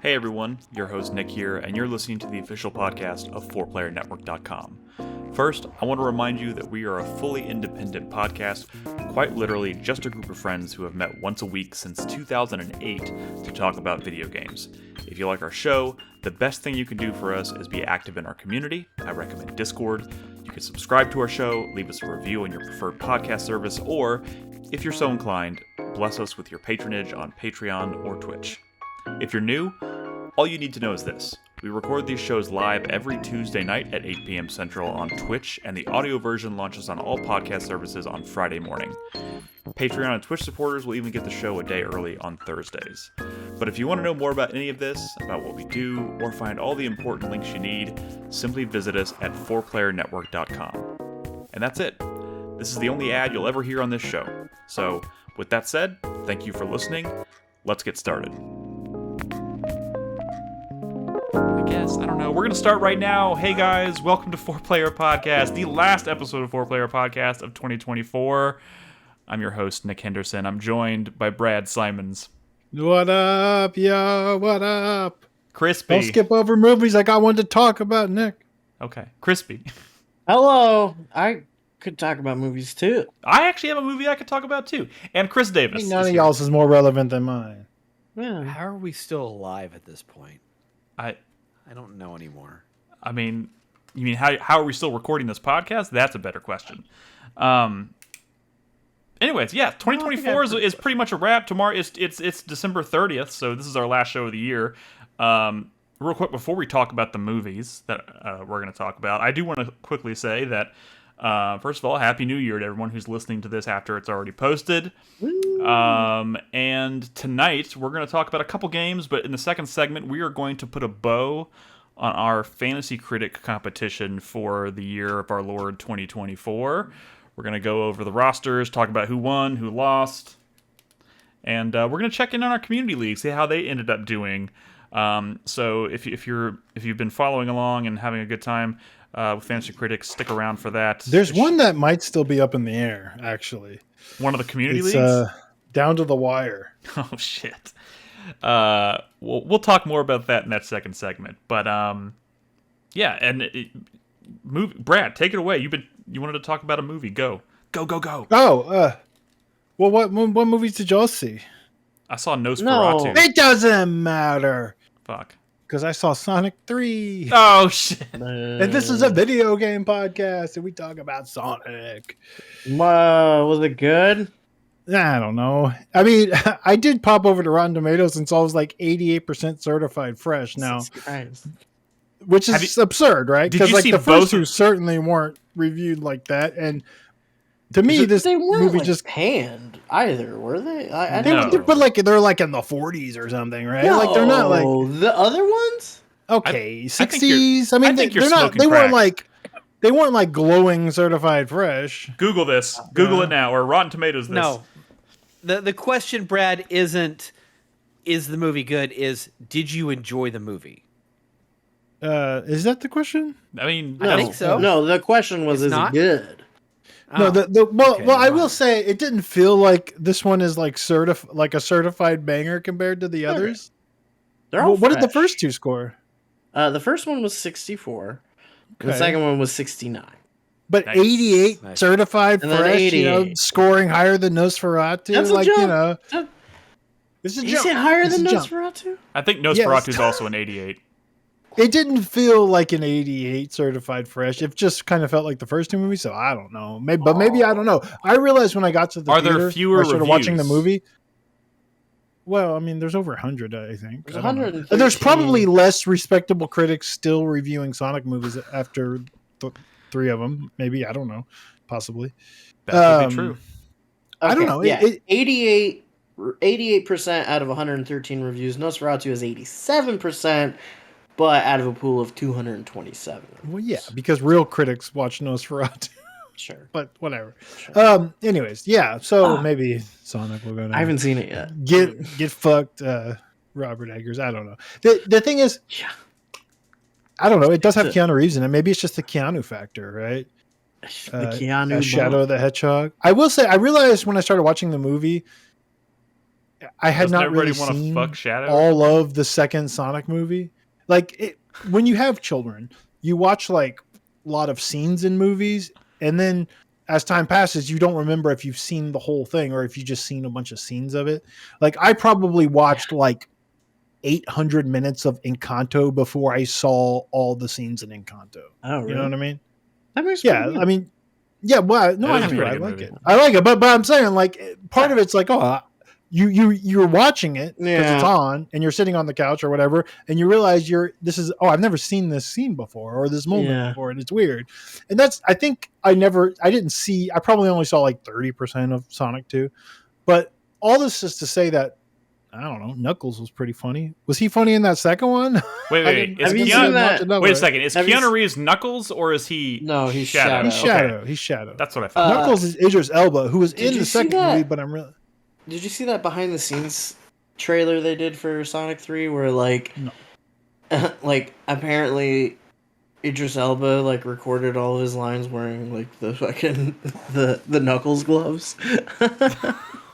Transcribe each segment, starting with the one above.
Hey everyone, your host Nick here, and you're listening to the official podcast of 4PlayerNetwork.com. First, I want to remind you that we are a fully independent podcast, quite literally just a group of friends who have met once a week since 2008 to talk about video games. If you like our show, the best thing you can do for us is be active in our community. I recommend Discord. You can subscribe to our show, leave us a review on your preferred podcast service, or, if you're so inclined, bless us with your patronage on Patreon or Twitch. If you're new, all you need to know is this. We record these shows live every Tuesday night at 8 p.m. Central on Twitch, and the audio version launches on all podcast services on Friday morning. Patreon and Twitch supporters will even get the show a day early on Thursdays. But if you want to know more about any of this, about what we do, or find all the important links you need, simply visit us at 4playernetwork.com. And that's it. This is the only ad you'll ever hear on this show. So, with that said, thank you for listening. Let's get started. I don't know. We're going to start right now. Hey guys, welcome to 4Player Podcast, the last episode of 4Player Podcast of 2024. I'm your host, Nick Henderson. I'm joined by Brad Simons. What up, yo? What up? Crispy. Don't skip over movies. I got one to talk about, Nick. Okay. Crispy. Hello. I could talk about movies too. I actually have a movie I could talk about too. And Chris Davis. None of y'all's is more relevant than mine. Yeah. How are we still alive at this point? I don't know anymore. I mean, you mean how are we still recording this podcast? That's a better question. Anyways, yeah, 2024 is pretty much a wrap. Tomorrow it's December 30th, so this is our last show of the year. Real quick before we talk about the movies that we're going to talk about, I do want to quickly say that first of all, Happy New Year to everyone who's listening to this after it's already posted. And tonight we're going to talk about a couple games, but in the second segment we are going to put a bow on our Fantasy Critic competition for the year of our Lord 2024. We're going to go over the rosters, talk about who won, who lost, and we're going to check in on our community league, see how they ended up doing. So if you've been following along and having a good time with Fantasy Critic, stick around for that. There's one that might still be up in the air, actually. One of the community leagues? Down to the wire. Oh, shit. We'll talk more about that in that second segment. But, yeah, and Brad, take it away. You wanted to talk about a movie. Go. Oh, well, what movies did y'all see? I saw Nosferatu. No, it doesn't matter. Fuck. Because I saw Sonic 3. Oh, shit. And this is a video game podcast, and we talk about Sonic. Was it good? I don't know. I mean, I did pop over to Rotten Tomatoes and saw it was like 88% certified fresh now. Which is absurd, right? Because like the first two certainly weren't reviewed like that. And to me, they weren't movie like just panned either, were they? But like they're like in the 40s or something, right? No, like they're not like the other ones. Okay, 60s. I mean, they're not. They weren't like glowing certified fresh. Google this. Google it now, or Rotten Tomatoes this. No. The question, Brad, isn't is the movie good? Is did you enjoy the movie? Is that the question? I mean, I think so. No, the question was, is it good? No, I will say it didn't feel like this one is like a certified banger compared to the others. They're all what did the first two score? The first one was 64. Okay. The second one was 69. But nice. 88 Nice. certified And fresh, 88. Scoring higher than Nosferatu. That's a jump. It's a Is jump. it higher It's than a jump. Nosferatu? I think Nosferatu is also an 88. It didn't feel like an 88 certified fresh. It just kind of felt like the first two movies. So I don't know. Maybe I don't know. I realized when I got to the theater, there fewer when I started watching the reviews? movie. Well, I mean, there's over 100, I think. There's I don't know. 113. And there's probably less respectable critics still reviewing Sonic movies after three of them. Maybe, I don't know. Possibly. That could be true. I don't know. Yeah, 88% out of 113 reviews. Nosferatu is 87%, but out of a pool of 227. Well, yeah, because real critics watch Nosferatu. Sure. But whatever. Sure. Anyways, yeah. So maybe Sonic will go down. I haven't seen it yet. Get fucked, Robert Eggers. I don't know. The thing is, Yeah. I don't know. It does have Keanu Reeves in it. Maybe it's just the Keanu factor, right? The Keanu Shadow of the Hedgehog. I will say, I realized when I started watching the movie, I had not really seen fuck Shadow all of the second Sonic movie. Like when you have children, you watch like a lot of scenes in movies, and then as time passes, you don't remember if you've seen the whole thing or if you just seen a bunch of scenes of it. Like I probably watched like 800 minutes of Encanto before I saw all the scenes in Encanto. Oh, really? You know what I mean? That makes I mean, yeah. Well, no, I like movie. it. I like it, but I'm saying like part of it's like, oh, you're watching it because it's on, and you're sitting on the couch or whatever, and you realize I've never seen this scene before or this moment before, and it's weird. And I think I probably only saw like 30% of Sonic 2, but all this is to say that I don't know, Knuckles was pretty funny. Was he funny in that second one? Wait. Wait a second. Is Keanu Reeves Knuckles or is he? No, he's Shadow. He's Shadow. That's what I thought. Knuckles is Idris Elba, who was in the second movie, but I'm really. Did you see that behind the scenes trailer they did for Sonic 3 where like like apparently Idris Elba like recorded all of his lines wearing like the fucking the Knuckles gloves?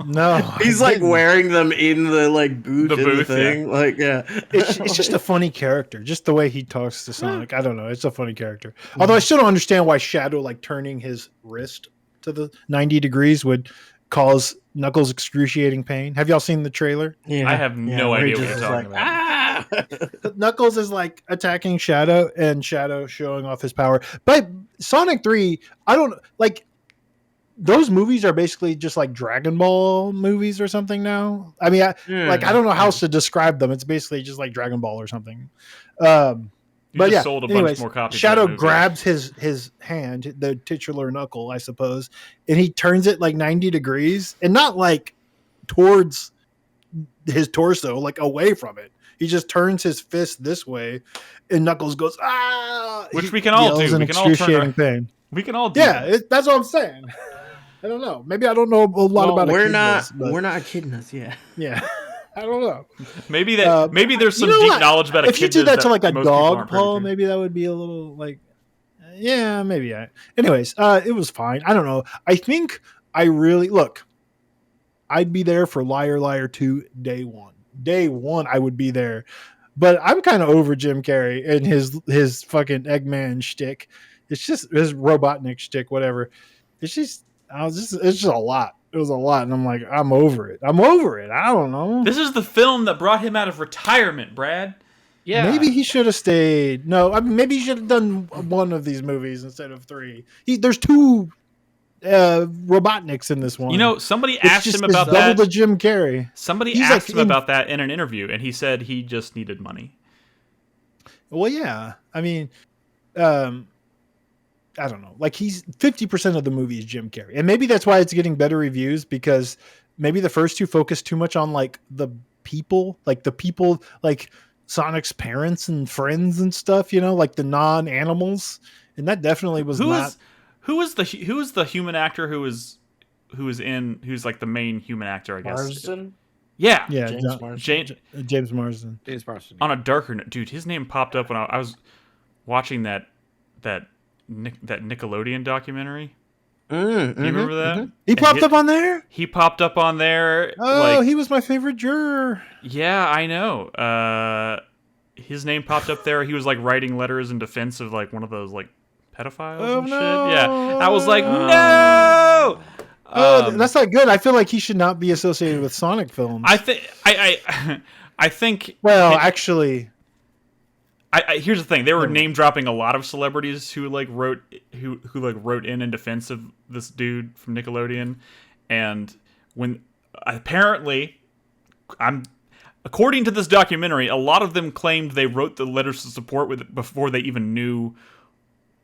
No, he's like wearing them in the like booth, the thing. Yeah. Like, yeah, it's just a funny character, just the way he talks to Sonic. I don't know, it's a funny character. Although I still don't understand why Shadow like turning his wrist to the 90 degrees would cause Knuckles excruciating pain. Have y'all seen the trailer? Yeah, I have no idea what you're talking about. Knuckles is like attacking Shadow and Shadow showing off his power. But Sonic 3, I don't like. Those movies are basically just like Dragon Ball movies or something now. I mean, I don't know how else to describe them. It's basically just like Dragon Ball or something. But yeah, sold a bunch more copies. Shadow grabs his hand, the titular knuckle, I suppose, and he turns it like 90 degrees, and not like towards his torso, like away from it. He just turns his fist this way, and Knuckles goes which we can all do. We can all turn pain. We can all do. Yeah, that's what I'm saying. I don't know. Maybe I don't know a lot about. We're not echidnas. Yeah. Yeah. I don't know. Maybe there's some deep knowledge about if you did that to like a dog, Paul, maybe that would be a little like, yeah, maybe. Anyways, it was fine. I don't know. I think I'd be there for Liar Liar 2 day one. Day one, I would be there. But I'm kind of over Jim Carrey and his fucking Eggman shtick. It's just his Robotnik shtick, whatever. It's just a lot. It was a lot, and I'm like, I'm over it. I don't know. This is the film that brought him out of retirement, Brad. Yeah. Maybe he should have stayed. No, I mean, maybe he should have done one of these movies instead of 3. There's 2 Robotniks in this one. You know, somebody asked him about that. Double the Jim Carrey. Somebody asked him about that in an interview, and he said he just needed money. Well, yeah. I mean, I don't know. Like he's 50% of the movie is Jim Carrey. And maybe that's why it's getting better reviews, because maybe the first 2 focus too much on like the people like Sonic's parents and friends and stuff, you know, like the non-animals. And that definitely was who was the human actor who's like the main human actor, I guess. Marsden? Yeah. James Marsden. On a darker note, dude, his name popped up when I was watching that Nickelodeon documentary. Do you remember that? Mm-hmm. He popped up on there? He popped up on there. Oh, he was my favorite juror. Yeah, I know. His name popped up there. He was like writing letters in defense of like one of those like pedophiles and shit. Yeah. I was like, no! That's not good. I feel like he should not be associated with Sonic films. I think well, actually, here's the thing. They were name dropping a lot of celebrities who wrote in defense of this dude from Nickelodeon, and when apparently, according to this documentary, a lot of them claimed they wrote the letters of support with it before they even knew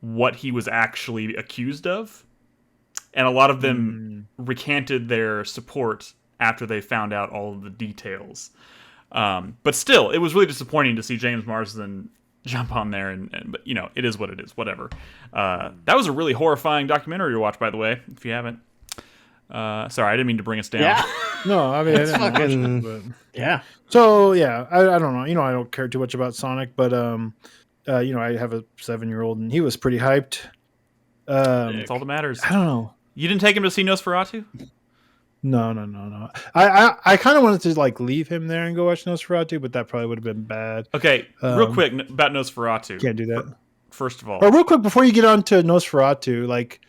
what he was actually accused of, and a lot of them recanted their support after they found out all of the details. But still, it was really disappointing to see James Marsden jump on there, but you know, it is what it is. Whatever. That was a really horrifying documentary to watch, by the way. If you haven't, sorry, I didn't mean to bring us down. Yeah. No, I mean, it's fucking. But... Yeah. So yeah, I don't know. You know, I don't care too much about Sonic, but you know, I have a 7-year-old, and he was pretty hyped. That's all that matters. I don't know. You didn't take him to see Nosferatu? No. I kind of wanted to like leave him there and go watch Nosferatu, but that probably would have been bad. Okay, real quick about Nosferatu. Can't do that. First of all, real quick before you get on to Nosferatu, like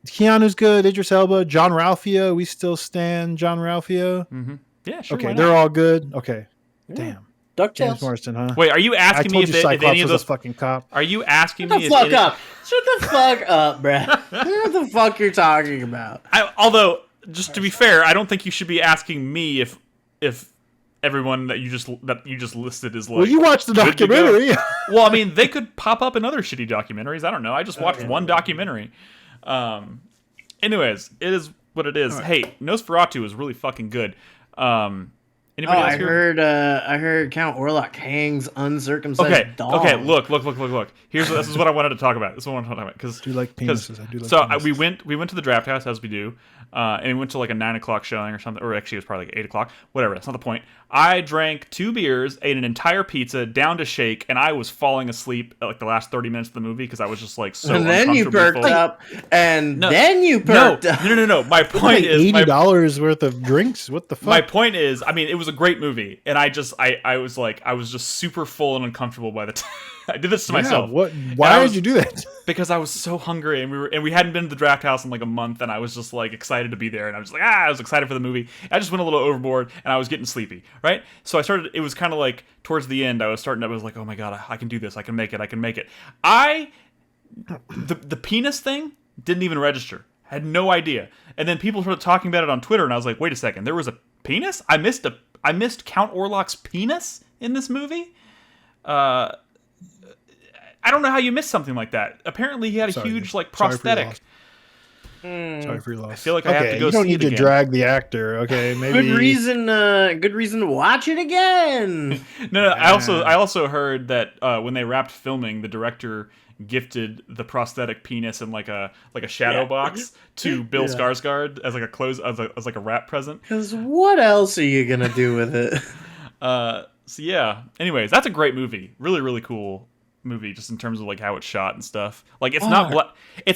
Keanu's good, Idris Elba, John Ralphio. We still stand John Ralphio. Mm-hmm. Yeah, sure. Okay, they're all good. Okay, damn. DuckTales. James Marsden, huh? Wait, are you asking me if any of those fucking cop? Are you asking me? Shut the fuck up! Shut the fuck up, Brad. What the fuck you're talking about? Although, just to be fair, I don't think you should be asking me if everyone that you just listed is like. Well, you watched the documentary. Well, I mean, they could pop up in other shitty documentaries. I don't know. I just watched one documentary. Anyways, it is what it is. Right. Hey, Nosferatu is really fucking good. Anybody else here? I heard Count Orlok hangs uncircumcised dog. Okay, look. This is what I wanted to talk about. Because do you like penises? I do like so penises. we went to the Draft House, as we do, and we went to like a 9 o'clock showing or something, or actually it was probably like 8 o'clock. Whatever, that's not the point. I drank 2 beers, ate an entire pizza, downed a shake, and I was falling asleep at like the last 30 minutes of the movie because I was just like so. And then you perked up, and then you perked up. No. My point is $80 worth of drinks. What the fuck? My point is, I mean, it was a great movie, and I was just super full and uncomfortable by the time. I did this to myself. What? Why did you do that? Because I was so hungry, and we hadn't been to the Draft House in like a month, and I was just like excited to be there, and I was like, I was excited for the movie. I just went a little overboard, and I was getting sleepy, right? So I started. It was kind of like towards the end. I was like, oh my god, I can do this. I can make it. The penis thing didn't even register. I had no idea, and then people started talking about it on Twitter, and I was like, wait a second, there was a penis? I missed Count Orlok's penis in this movie. I don't know how you missed something like that. Apparently, he had a huge like prosthetic. Sorry for your loss. I feel like I have to go. You don't see need it to drag the actor. Okay, maybe good reason to watch it again. No. I also heard that when they wrapped filming, the director gifted the prosthetic penis in like a shadow box to Bill Skarsgård as like as like a wrap present. Because what else are you gonna do with it? So yeah. Anyways, that's a great movie. Really, really cool movie, just in terms of like how it's shot and stuff. Like it's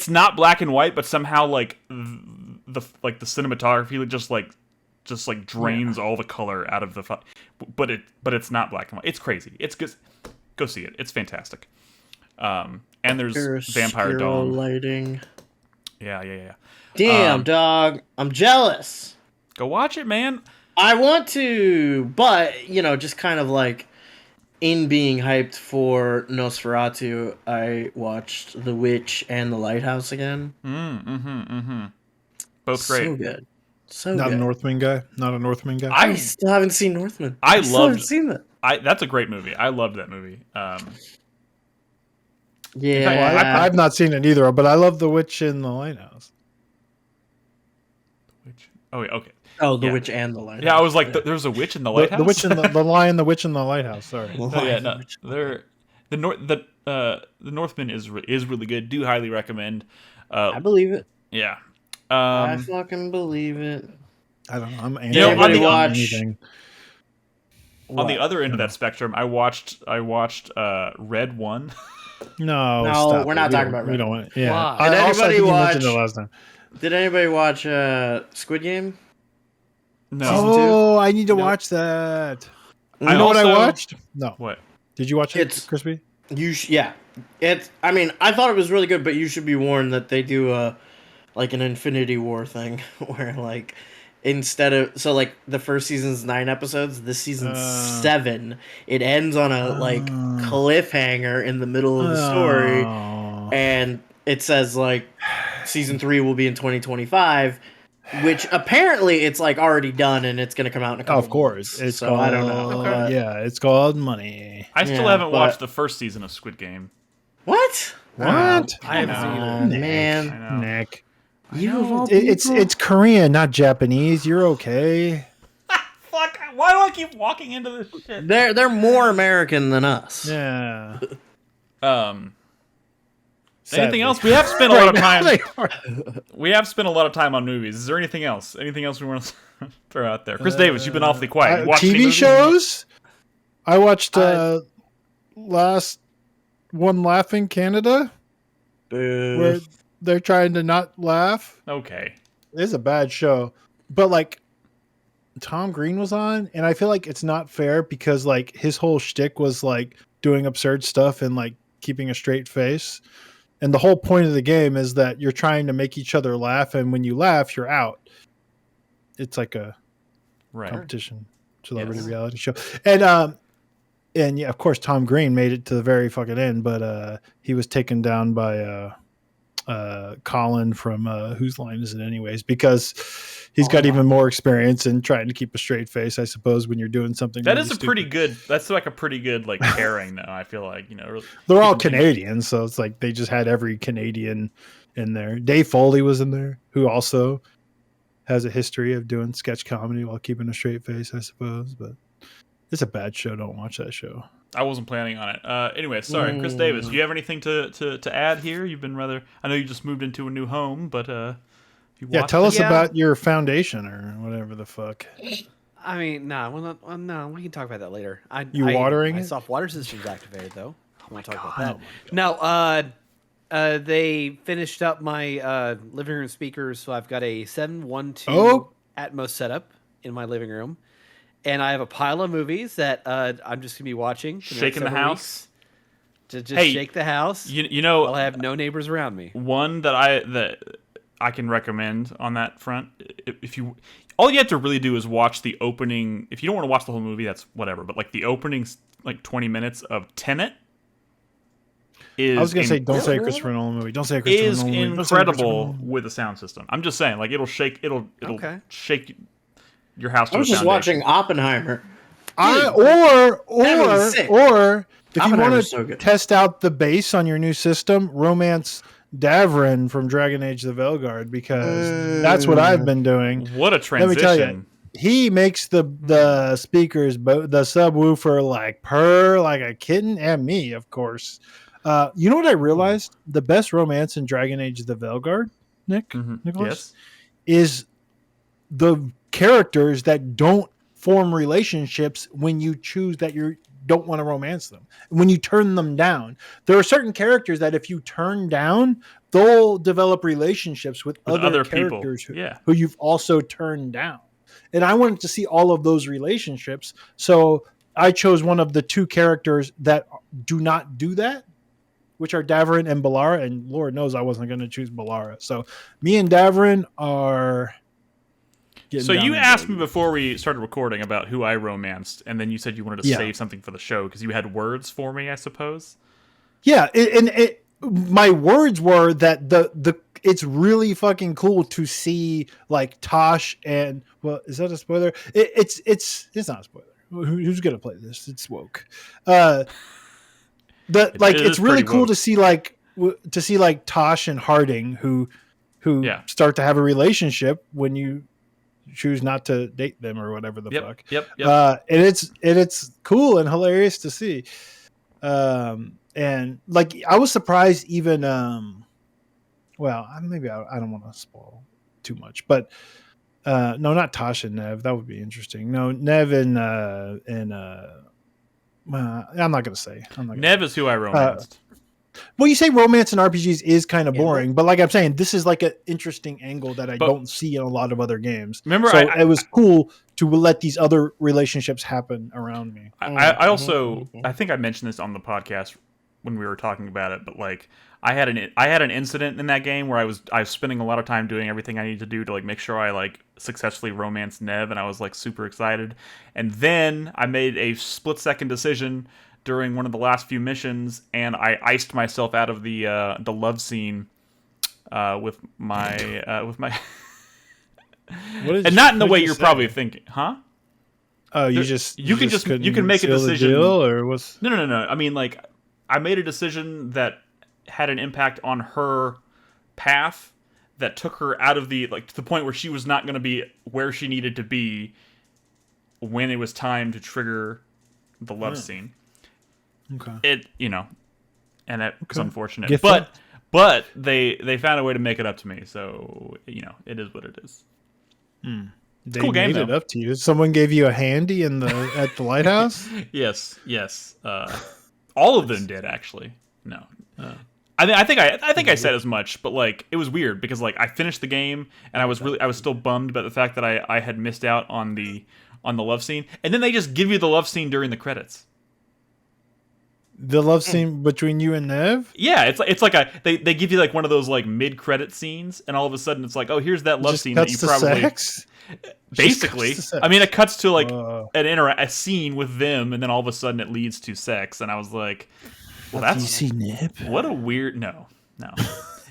not black and white, but somehow like the cinematography just drains all the color out of the. But it's not black and white. It's crazy. It's good. Go see it. It's fantastic. And there's vampire dog lighting. Yeah. Damn, dog. I'm jealous. Go watch it, man. I want to, but just kind of like. In being hyped for Nosferatu, I watched The Witch and The Lighthouse again. Both great. So good. Not a Northman guy. I still haven't seen Northman. I haven't seen that. That's a great movie. I loved that movie. Yeah, well, I've not seen it either, but I love The Witch and The Lighthouse. The Witch. Oh, yeah, okay. Oh, The Witch and the Lighthouse. Yeah, I was like, there's a witch in the lighthouse. The witch and the lion, the witch and the lighthouse. Sorry. The Northman is really good. Do highly recommend. I believe it. Yeah. I fucking believe it. I don't know. I'm on the other end of that spectrum, I watched Red 1. No, we're not talking about Red. We don't want. Yeah. Wow. Did anybody watch Squid Game? No. I need to watch that. You know what I watched? No. What? Did you watch it, Crispy? Yeah. I mean, I thought it was really good, but you should be warned that they do an Infinity War thing where like instead of the first season's 9 episodes, this season's 7. It ends on a cliffhanger in the middle of the story, and it says season 3 will be in 2025. Which apparently it's already done and it's going to come out in a couple of course. Months. So I don't know. Yeah, it's called money. I still haven't watched the first season of Squid Game. What? I haven't seen it. Man. Nick. It's Korean, not Japanese. You're okay. Fuck. Why do I keep walking into this shit? They're more American than us. Yeah. Anything else? We have spent a lot of time. We have spent a lot of time on movies. Is there anything else? Anything else we want to throw out there? Chris Davis, you've been awfully quiet. TV shows? I watched Last One Laughing Canada, where they're trying to not laugh. Okay. It's a bad show. but like Tom Green was on, and I feel like it's not fair because like his whole shtick was like doing absurd stuff and like keeping a straight face. And the whole point of the game is that you're trying to make each other laugh, and when you laugh, you're out. It's like a competition celebrity reality show. And yeah, of course, Tom Green made it to the very fucking end, but he was taken down by Colin from Whose Line Is It Anyways? Because he's got even more experience in trying to keep a straight face, I suppose, when you're doing something. That really is a stupid. pretty good. That's like a pretty good like pairing, though. I feel like they're all Canadians, so it's like they just had every Canadian in there. Dave Foley was in there, who also has a history of doing sketch comedy while keeping a straight face, I suppose. But it's a bad show. Don't watch that show. I wasn't planning on it. Anyway, sorry, Chris Davis. Do you have anything to add here? You've been rather. I know you just moved into a new home, but tell us about your foundation or whatever the fuck. I mean, no, we can talk about that later. Watering my it? soft water system's activated though. I want to talk about that. No, they finished up my living room speakers, so I've got a 712 Atmos setup in my living room. And I have a pile of movies that I'm just gonna be watching. Shaking the house. To just shake the house. You know, I'll have no neighbors around me. One that I can recommend on that front. If you, all you have to really do is watch the opening. If you don't want to watch the whole movie, that's whatever. But like the opening, like 20 minutes of Tenet. I was gonna say, don't say a Christopher Nolan movie. Don't say a Christopher Nolan movie. Is incredible with a sound system. I'm just saying, like it'll shake your house. I was just watching Oppenheimer. Or if you want to test out the bass on your new system, romance Davrin from Dragon Age: The Veilguard, because that's what I've been doing. What a transition! Let me tell you, he makes the speakers, the subwoofer, like purr like a kitten, and me, of course. You know what I realized? The best romance in Dragon Age: The Veilguard, Nicholas, is the characters that don't form relationships when you choose that you don't want to romance them. When you turn them down, there are certain characters that if you turn down, they'll develop relationships with other characters people. Who you've also turned down. And I wanted to see all of those relationships, so I chose one of the two characters that do not do that, which are Davrin and Ballara, and Lord knows I wasn't going to choose Ballara. So me and Davrin are... So you asked me before we started recording about who I romanced, and then you said you wanted to save something for the show because you had words for me, I suppose. Yeah, my words were that it's really fucking cool to see like Tosh and is that a spoiler? It's not a spoiler. Who's gonna play this? It's woke. It's really cool woke. to see like Tosh and Harding who start to have a relationship when you choose not to date them or whatever the fuck. Yep. And it's cool and hilarious to see. And like I was surprised even maybe I don't want to spoil too much, but no, not Tosh and Nev. That would be interesting. No, Nev and I'm not gonna say. Nev is who I romanced. Well, you say romance in RPGs is kind of boring, but like I'm saying, this is like an interesting angle that I don't see in a lot of other games. Remember, so it was cool to let these other relationships happen around me. I also, I think I mentioned this on the podcast when we were talking about it, but like I had an incident in that game where I was spending a lot of time doing everything I needed to do to like make sure I like successfully romanced Nev, and I was like super excited, and then I made a split-second decision during one of the last few missions, and I iced myself out of the love scene with my and not in the way you're probably thinking, huh? Oh, you can make a decision, or was no. I mean, like I made a decision that had an impact on her path that took her out of the to the point where she was not going to be where she needed to be when it was time to trigger the love scene. Okay. And that was unfortunate. But they found a way to make it up to me, so it is what it is. They cool game, made it up to you. Someone gave you a handy at the lighthouse? Yes. All of them did, actually. No. I think I said as much, but like it was weird because like I finished the game and I was still bummed about the fact that I had missed out on the love scene, and then they just give you the love scene during the credits. The love scene between you and Nev? Yeah, it's like they give you like one of those like mid-credit scenes, and all of a sudden it's like, oh, here's that love scene that you probably sex? Basically. I mean, it cuts to like a scene with them, and then all of a sudden it leads to sex, and I was like, well, that's you see Nip? What a weird no.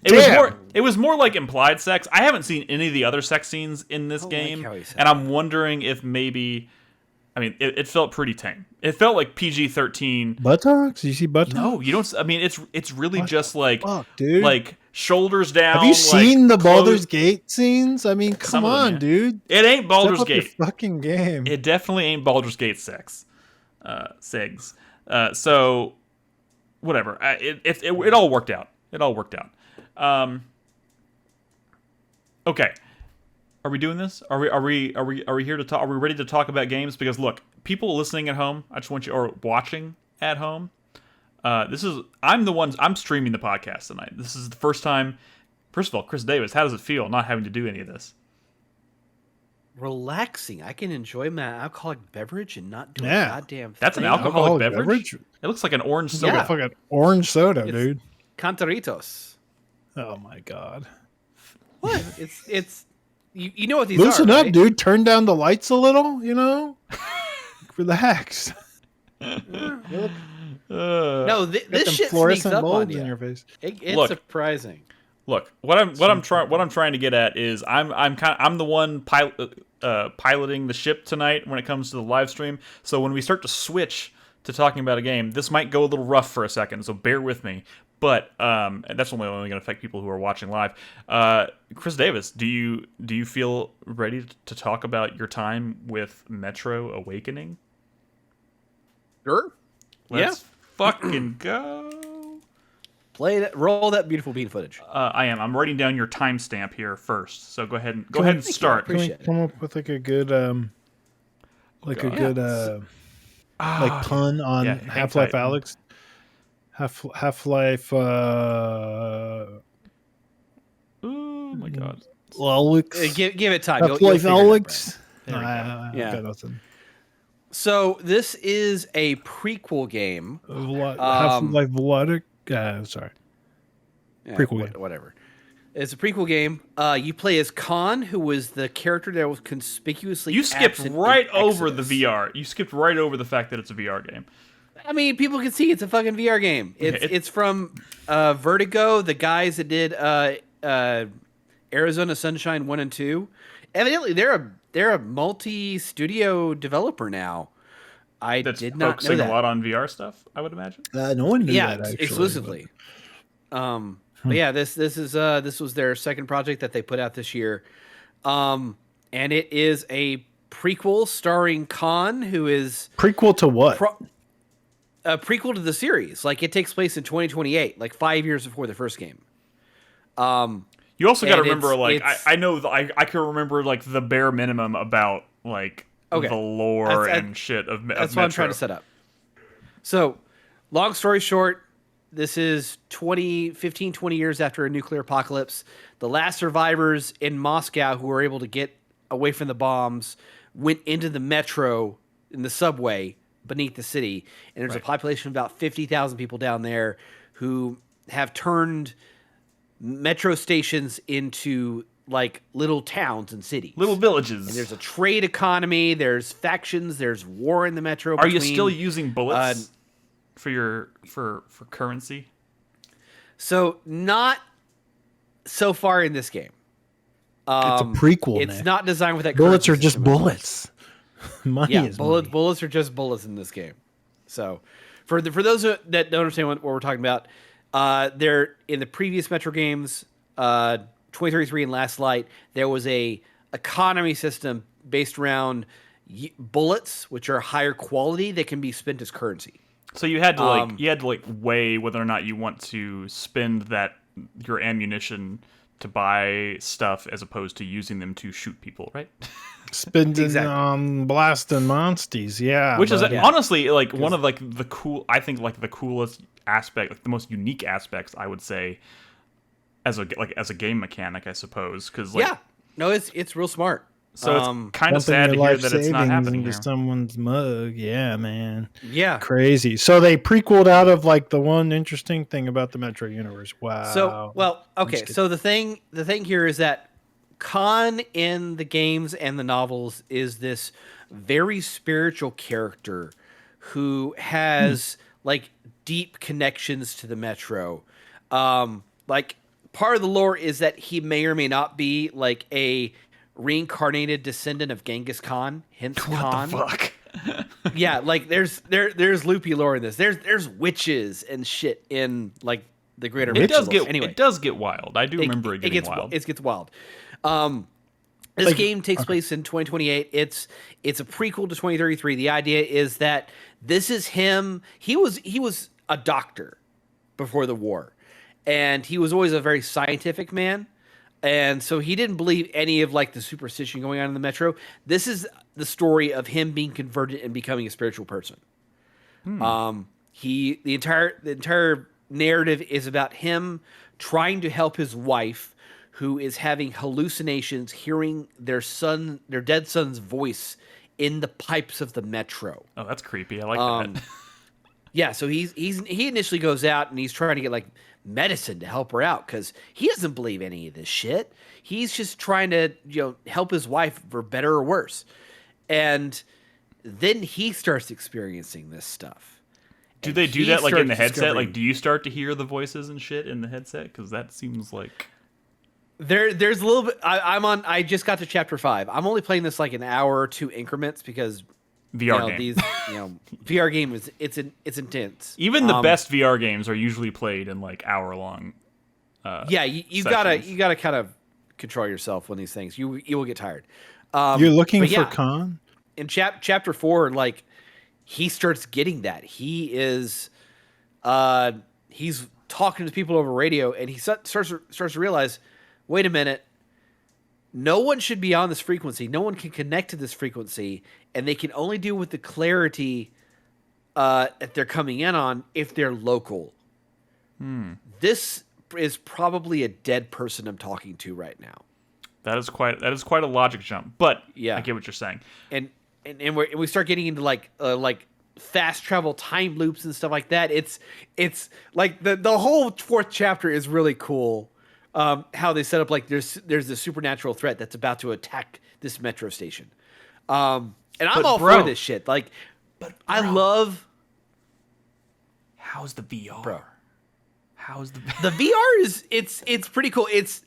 It was more like implied sex. I haven't seen any of the other sex scenes in this game, and I'm wondering if maybe. I mean, it felt pretty tame. It felt like PG-13. Buttocks? You see buttocks? No, you don't. I mean, it's really what just like, dude? Like shoulders down. Have you seen the Baldur's Gate scenes? I mean, come on, dude. It ain't Baldur's Gate. Your fucking game. It definitely ain't Baldur's Gate sex. Segs. So, whatever. It all worked out. It all worked out. Okay. Are we doing this? Are we here to talk? Are we ready to talk about games? Because look, people listening at home, I just want you, or watching at home. I'm streaming the podcast tonight. This is the first time. First of all, Chris Davis, how does it feel not having to do any of this? Relaxing. I can enjoy my alcoholic beverage and not do a goddamn thing. That's an alcoholic beverage? It looks like an orange soda. Yeah, fucking orange soda, dude. Cantaritos. Oh my god. What? It's. You know what these Loosen are, up, right? dude. Turn down the lights a little, Relax. No, this shit sneaks up on you. In your face. It's surprising. Look, what I'm trying to get at is I'm the one piloting the ship tonight when it comes to the live stream. So when we start to switch to talking about a game, this might go a little rough for a second. So bear with me. But that's only going to affect people who are watching live. Chris Davis, do you feel ready to talk about your time with Metro Awakening? Sure. Let's fucking go. Roll that beautiful bean footage. I am. I'm writing down your timestamp here first. So go ahead and start. Can we come up with like a good pun on Half-Life Alyx? Half-Life. Oh my god. Alyx. Give it time. Half-Life Alyx. Yeah. So this is a prequel game. Half-Life Vladic. Sorry. Prequel game. Whatever. It's a prequel game. You play as Khan, who was the character that was conspicuously. You skipped right over the VR. You skipped right over the fact that it's a VR game. I mean, people can see it's a fucking VR game. It's from Vertigo, the guys that did Arizona Sunshine 1 and 2. Evidently, they're a multi-studio developer now. That's did not focusing know that. a lot on VR stuff, I would imagine. No one knew that, actually. Exclusively. But yeah, this was their second project that they put out this year. And it is a prequel starring Khan, who is... Prequel to what? A prequel to the series. Like, it takes place in 2028, like 5 years before the first game. You also got to remember, like, I know I can remember like the bare minimum about like the lore and shit of that's Metro. what I'm trying to set up. So, long story short, this is 20 years after a nuclear apocalypse. The last survivors in Moscow who were able to get away from the bombs went into the metro in the subway beneath the city, and there's a population of about 50,000 people down there who have turned metro stations into like little towns and cities, little villages. And there's a trade economy, there's factions, there's war in the metro. Are you still using bullets for currency? So not so far in this game. It's a prequel. It's not designed with that. Bullets are just bullets. Money is bullets. money. Bullets are just bullets in this game. So, for those that don't understand what we're talking about, they're in the previous Metro games, 2033 and Last Light. There was a economy system based around bullets, which are higher quality that can be spent as currency. So you had to weigh whether or not you want to spend your ammunition to buy stuff as opposed to using them to shoot people, right? Spending on blasting monsties, yeah. Which is honestly like one of like the coolest aspect, like the most unique aspects, I would say, as a game mechanic, I suppose. Because no, it's real smart. So it's kind of sad to hear that it's not happening into here. Someone's mug, yeah, man, yeah, crazy. So they prequeled out of like the one interesting thing about the Metro universe. Wow. So okay. So the thing here is that Khan in the games and the novels is this very spiritual character who has like deep connections to the Metro. Like part of the lore is that he may or may not be like a reincarnated descendant of Genghis Khan, hence Khan. What the fuck? Yeah, like there's loopy lore in this. There's witches and shit in like the greater. It does get wild. I do remember it getting wild. It gets wild. This game takes place in 2028. It's a prequel to 2033. The idea is that this is him. He was a doctor before the war, and he was always a very scientific man. And so he didn't believe any of like the superstition going on in the Metro. This is the story of him being converted and becoming a spiritual person. The entire narrative is about him trying to help his wife, who is having hallucinations, hearing their dead son's voice in the pipes of the Metro. Oh, that's creepy. I like that. Yeah, so he initially goes out and he's trying to get like medicine to help her out because he doesn't believe any of this shit. He's just trying to help his wife for better or worse. And then he starts experiencing this stuff. Do they do that like in the headset? Like, do you start to hear the voices and shit in the headset? Because that seems like there's a little bit. I just got to chapter 5. I'm only playing this like an hour or two increments because VR game. VR game is it's intense. Even the best VR games are usually played in like hour long. You gotta kind of control yourself when these things. You will get tired. You're looking for Khan in chapter 4. Like he starts getting that he's talking to people over radio, and he starts to realize, wait a minute. No one should be on this frequency. No one can connect to this frequency, and they can only deal with the clarity that they're coming in on if they're local. This is probably a dead person I'm talking to right now. That is quite a logic jump, but yeah, I get what you're saying. And we start getting into like fast travel time loops and stuff like that. It's like the whole 4th chapter is really cool. How they set up like there's a supernatural threat that's about to attack this metro station, and I'm all for this shit. Like, I love. How's the VR? Bro. How's the VR is it's pretty cool. It's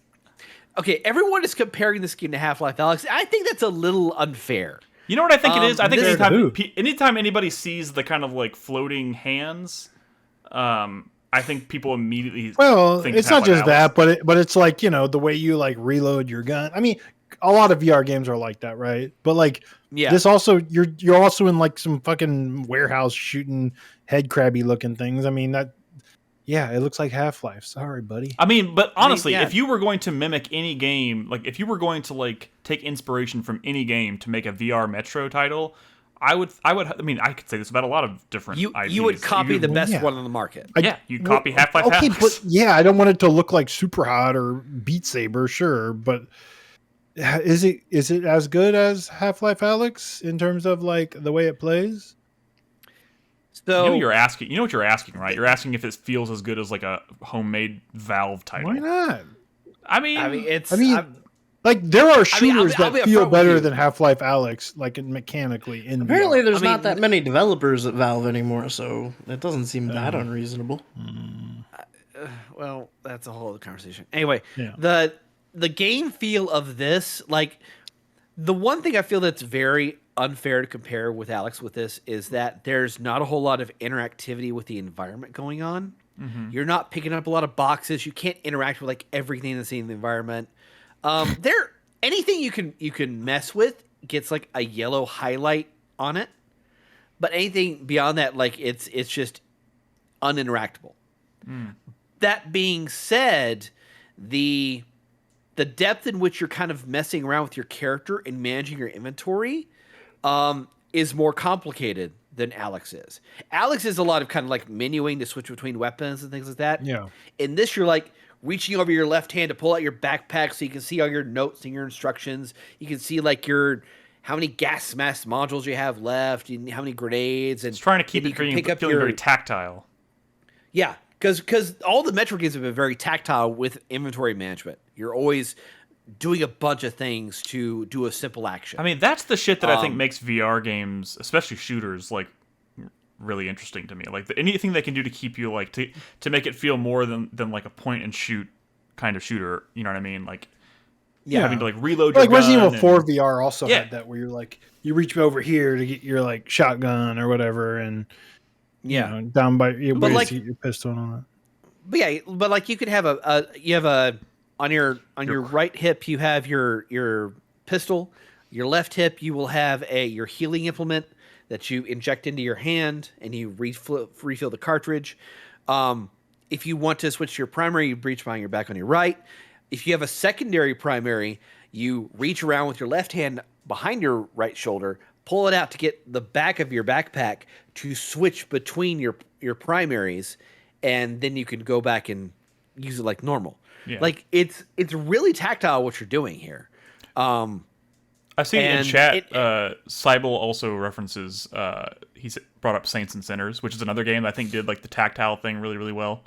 okay. Everyone is comparing this game to Half-Life Alyx. I think that's a little unfair. You know what I think it is? I think anytime anybody sees the kind of like floating hands, I think people immediately think it's not just that, but it's like, the way you like reload your gun. I mean, a lot of VR games are like that, right? But like this also, you're also in like some fucking warehouse shooting head crabby looking things. I mean, it looks like Half-Life. Sorry, buddy. I mean, but honestly, if you were going to mimic any game, like if you were going to like take inspiration from any game to make a VR Metro title, I could say this about a lot of different IPs. You would copy the best one on the market. You'd copy Half-Life Alyx. But I don't want it to look like Super Hot or Beat Saber, sure, but is it as good as Half-Life Alyx in terms of like the way it plays? So you know what you're asking, right? You're asking if it feels as good as like a homemade Valve title. Why not? I mean, like there are shooters that feel better than Half-Life Alyx, like mechanically. Apparently, there's not that many developers at Valve anymore, so it doesn't seem that unreasonable. Well, that's a whole other conversation. Anyway, the game feel of this, like the one thing I feel that's very unfair to compare with Alyx with this is that there's not a whole lot of interactivity with the environment going on. Mm-hmm. You're not picking up a lot of boxes. You can't interact with like everything that's in the environment. Anything you can mess with gets like a yellow highlight on it, but anything beyond that, like it's just uninteractable. That being said, the depth in which you're kind of messing around with your character and managing your inventory is more complicated than Alex is. Alex is a lot of kind of like menuing to switch between weapons and things like that. Yeah. In this, you're like reaching over your left hand to pull out your backpack so you can see all your notes and your instructions. You can see like how many gas mask modules you have left, and how many grenades, and it's trying to keep it feeling very tactile. Yeah, because all the Metro games have been very tactile with inventory management. You're always doing a bunch of things to do a simple action. I mean, that's the shit that I think makes VR games, especially shooters, like really interesting to me. Like anything they can do to keep you like to make it feel more than like a point and shoot kind of shooter. You know what I mean? Like having to like reload your gun. Like Resident Evil 4 VR also had that, where you're like you reach over here to get your like shotgun or whatever, and you know, down by you like, get your pistol and all that. But like you could have on your right hip you have your pistol. Your left hip you will have your healing implement that you inject into your hand and you refill the cartridge. If you want to switch to your primary, you reach behind your back on your right. If you have a secondary primary, you reach around with your left hand behind your right shoulder, pull it out to get the back of your backpack to switch between your primaries, and then you can go back and use it like normal. Yeah. Like it's really tactile what you're doing here. I see in chat, Cybele also references, he's brought up Saints and Sinners, which is another game that I think did like the tactile thing really, really well.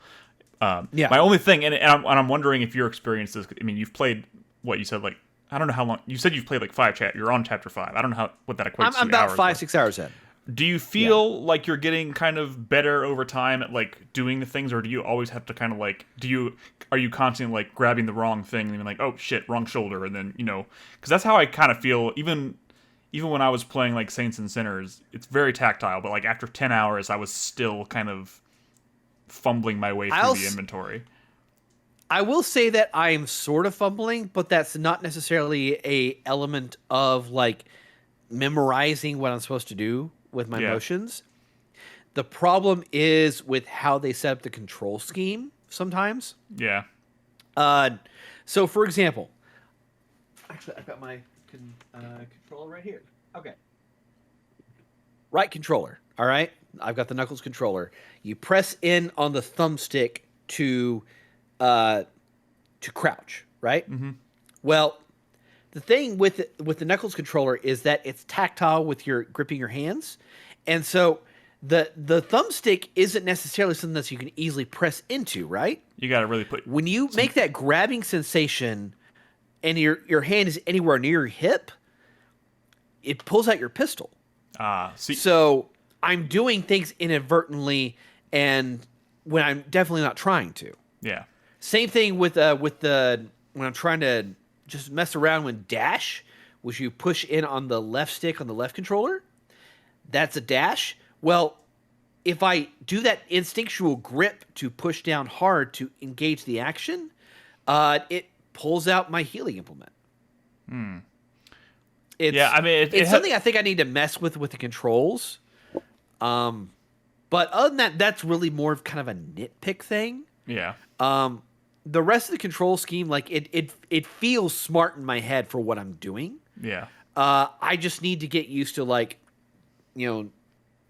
My only thing, and I'm wondering if your experience is, I mean, you've played, what you said, like, I don't know how long, you said you've played like 5 you're on chapter 5. I don't know what that equates to. I'm about 5-6 hours in. Do you feel like you're getting kind of better over time at like doing the things, or do you always have to kind of like, are you constantly like grabbing the wrong thing and being like, oh shit, wrong shoulder, and then, you know, because that's how I kind of feel even when I was playing like Saints and Sinners. It's very tactile, but like after 10 hours I was still kind of fumbling my way through the inventory. I will say that I'm sort of fumbling, but that's not necessarily a element of like memorizing what I'm supposed to do with my motions. The problem is with how they set up the control scheme sometimes. Yeah. So for example, actually I've got my controller right here. Okay. Right controller. All right. I've got the Knuckles controller. You press in on the thumbstick to crouch, right? Mm-hmm. Well, the thing with the Knuckles controller is that it's tactile with your gripping your hands, and so the thumbstick isn't necessarily something that you can easily press into, right? You got to really put when you make that grabbing sensation, and your hand is anywhere near your hip, it pulls out your pistol. So I'm doing things inadvertently, and when I'm definitely not trying to. Yeah. Same thing with when I'm trying to just mess around with dash, which you push in on the left stick on the left controller. That's a dash. Well, if I do that instinctual grip to push down hard to engage the action, it pulls out my healing implement. It's something I think I need to mess with the controls. But other than that, that's really more of kind of a nitpick thing. Yeah. The rest of the control scheme, like it feels smart in my head for what I'm doing. Yeah. I just need to get used to, like, you know,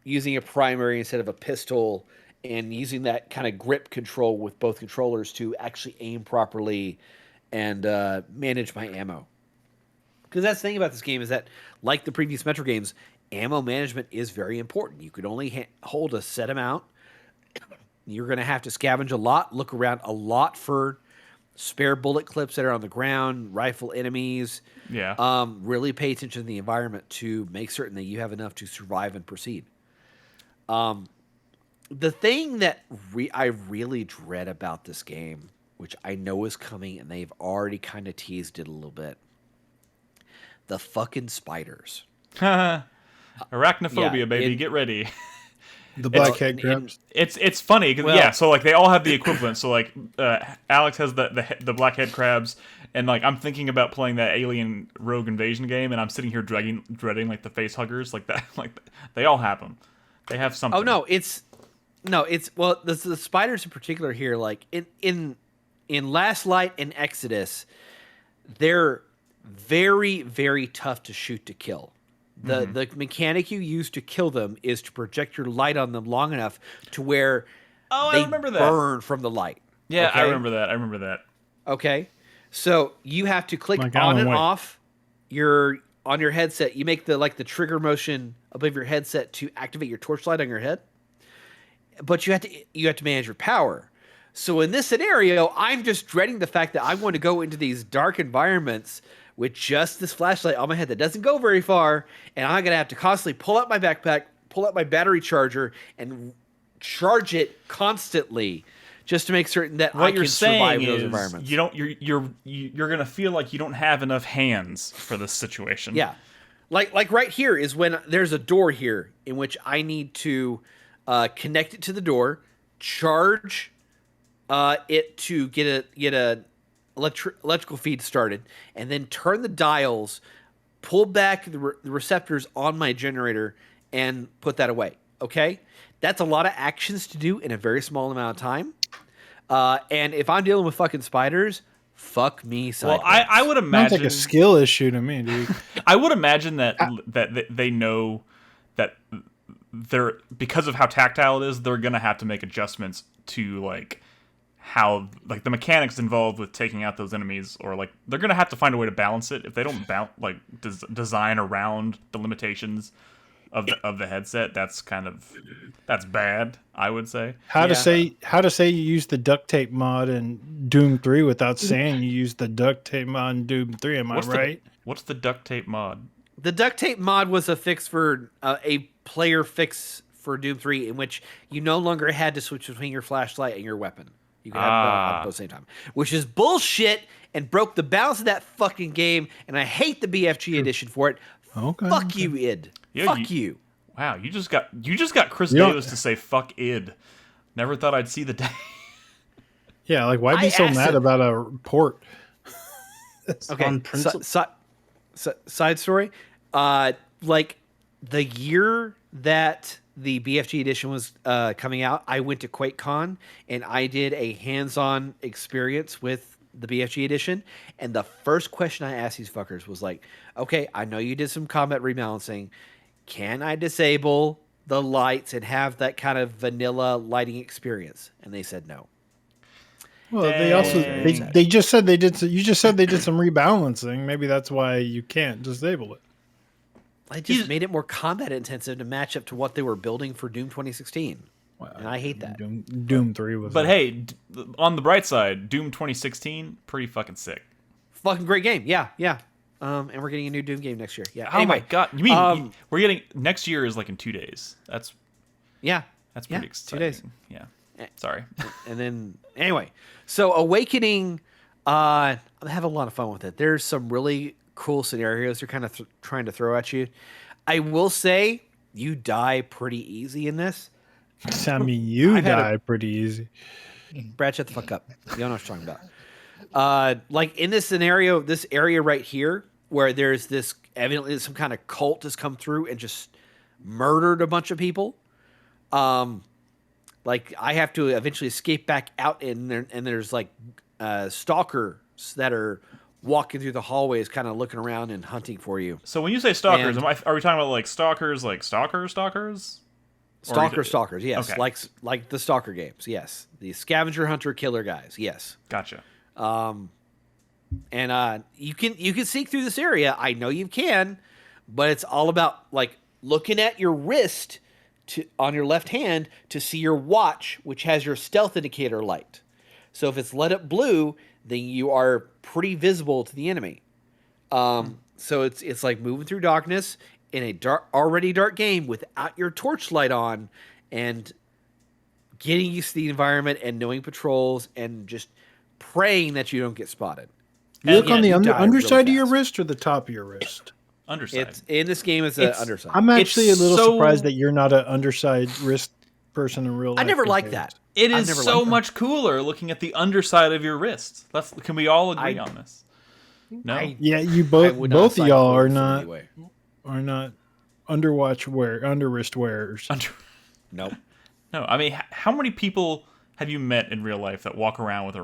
using a primary instead of a pistol, and using that kind of grip control with both controllers to actually aim properly and manage my ammo. Because that's the thing about this game is that, like the previous Metro games, ammo management is very important. You could only hold a set amount. You're going to have to scavenge a lot, look around a lot for spare bullet clips that are on the ground, rifle enemies. Yeah. Really pay attention to the environment to make certain that you have enough to survive and proceed. The thing that I really dread about this game, which I know is coming, and they've already kind of teased it a little bit, the fucking spiders. Arachnophobia, baby. Get ready. The black head crabs. It's funny because so like they all have the equivalent. So like Alex has the black head crabs, and like I'm thinking about playing that Alien Rogue Invasion game, and I'm sitting here dreading like the face huggers, like that. Like they all have them. They have something. Oh no, it's the spiders in particular here. Like in Last Light and Exodus, they're very, very tough to shoot to kill. The mechanic you use to kill them is to project your light on them long enough to where they burn from the light. Yeah, okay? I remember that. Okay, so you have to click Like on Alan and Wake. off on your headset. You make the trigger motion above your headset to activate your torchlight on your head, but you have to manage your power. So in this scenario, I'm just dreading the fact that I'm going to go into these dark environments with just this flashlight on my head that doesn't go very far, and I'm going to have to constantly pull out my backpack, pull out my battery charger, and charge it constantly just to make certain that I can survive those environments. You're going to feel like you don't have enough hands for this situation. Yeah. Like right here is when there's a door here in which I need to connect it to the door, charge it to get a electrical feed started, and then turn the dials, pull back the receptors on my generator, and put that away. Okay? That's a lot of actions to do in a very small amount of time. And if I'm dealing with fucking spiders, fuck me sideways. Well, I would imagine... Sounds like a skill issue to me, dude. I would imagine that they know that they're, because of how tactile it is, they're going to have to make adjustments to, like, how, like, the mechanics involved with taking out those enemies, or, like, they're going to have to find a way to balance it. If they don't design around the limitations of the headset, that's bad, I would say. How to say you use the duct tape mod in Doom 3 without saying you use the duct tape mod in Doom 3, am I right? What's the duct tape mod? The duct tape mod was a fix for a player fix for Doom 3 in which you no longer had to switch between your flashlight and your weapon. You could have both at the same time, which is bullshit and broke the balance of that fucking game, and I hate the BFG edition for it. Fuck you, id. Yeah, fuck you. Wow, you just got Chris Davis to say fuck id. Never thought I'd see the day. Yeah, like why be so mad about a port? Okay, side story. Like the year that the BFG edition was coming out, I went to QuakeCon and I did a hands-on experience with the BFG edition, and the first question I asked these fuckers was like, okay, I know you did some combat rebalancing. Can I disable the lights and have that kind of vanilla lighting experience? And they said no. Well, they just said they did. You just said they did some rebalancing. Maybe that's why you can't disable it. I just made it more combat intensive to match up to what they were building for Doom 2016. Wow, and I hate that. Doom 3 was. But hey, on the bright side, Doom 2016, pretty fucking sick. Fucking great game. Yeah. And we're getting a new Doom game next year. Yeah. Oh my god! You mean we're getting next year is like in 2 days? That's pretty exciting. 2 days. Yeah. Sorry. And then anyway, so Awakening, I'm having a lot of fun with it. There's some really cool scenarios they're kind of trying to throw at you. I will say you die pretty easy in this. I mean, you die pretty easy. Brad, shut the fuck up. You don't know what I'm talking about. Like in this scenario, this area right here, where there's this evidently some kind of cult has come through and just murdered a bunch of people. Like I have to eventually escape back out in there, and there's like stalkers that are walking through the hallways, kind of looking around and hunting for you. So when you say stalkers, are we talking about like stalkers, like stalkers? Stalkers, yes. Okay. Like the Stalker games, yes. The scavenger hunter killer guys, yes. Gotcha. And you can seek through this area. I know you can, but it's all about like looking at your wrist on your left hand to see your watch, which has your stealth indicator light. So if it's lit up blue, then you are pretty visible to the enemy. So it's like moving through darkness in a already dark game without your torchlight on, and getting used to the environment and knowing patrols and just praying that you don't get spotted. You look on the underside of your wrist or the top of your wrist? Underside. In this game, it's the underside. I'm actually a little surprised that you're not an underside wrist person in real life. I never liked that. It is so much cooler looking at the underside of your wrist. Can we all agree on this? No. You both of y'all are not under wrist wearers. Nope. No, I mean, how many people have you met in real life that walk around with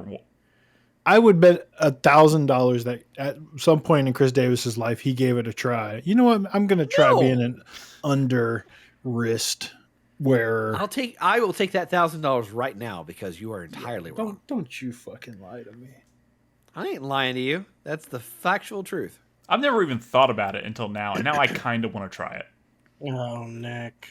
I would bet $1,000 that at some point in Chris Davis's life he gave it a try. You know what? I'm going to try being an under wrist wearer. I will take that $1,000 right now because you are entirely wrong. Don't you fucking lie to me. I ain't lying to you. That's the factual truth. I've never even thought about it until now, and now I kind of want to try it. Oh, Nick.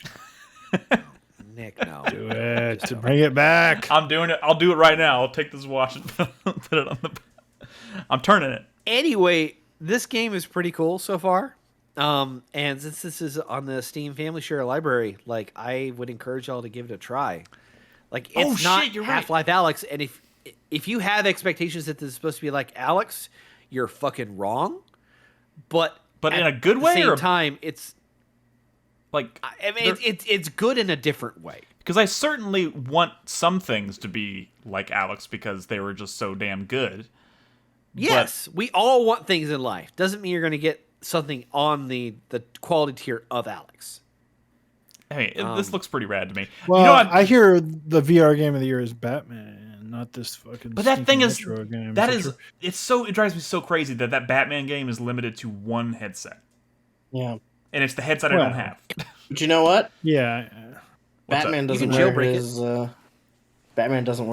Nick, no. Do it. To bring it back. I'm doing it. I'll do it right now. I'll take this watch and put it on the... I'm turning it. Anyway, this game is pretty cool so far. And since this is on the Steam Family Share Library, like, I would encourage y'all to give it a try. Like, it's not Half-Life Alyx, and if you have expectations that this is supposed to be like Alyx, you're fucking wrong. But in a good way, at the same time, it's like, I mean, it's good in a different way. Because I certainly want some things to be like Alyx because they were just so damn good. Yes, we all want things in life. Doesn't mean you're going to get something on the quality tier of Alyx. Hey, this looks pretty rad to me. Well, you know, I hear the VR game of the year is Batman. Not this fucking. But that thing is game. It drives me so crazy that Batman game is limited to one headset. Yeah, and it's the headset I don't have. But you know what? Yeah, Batman doesn't wear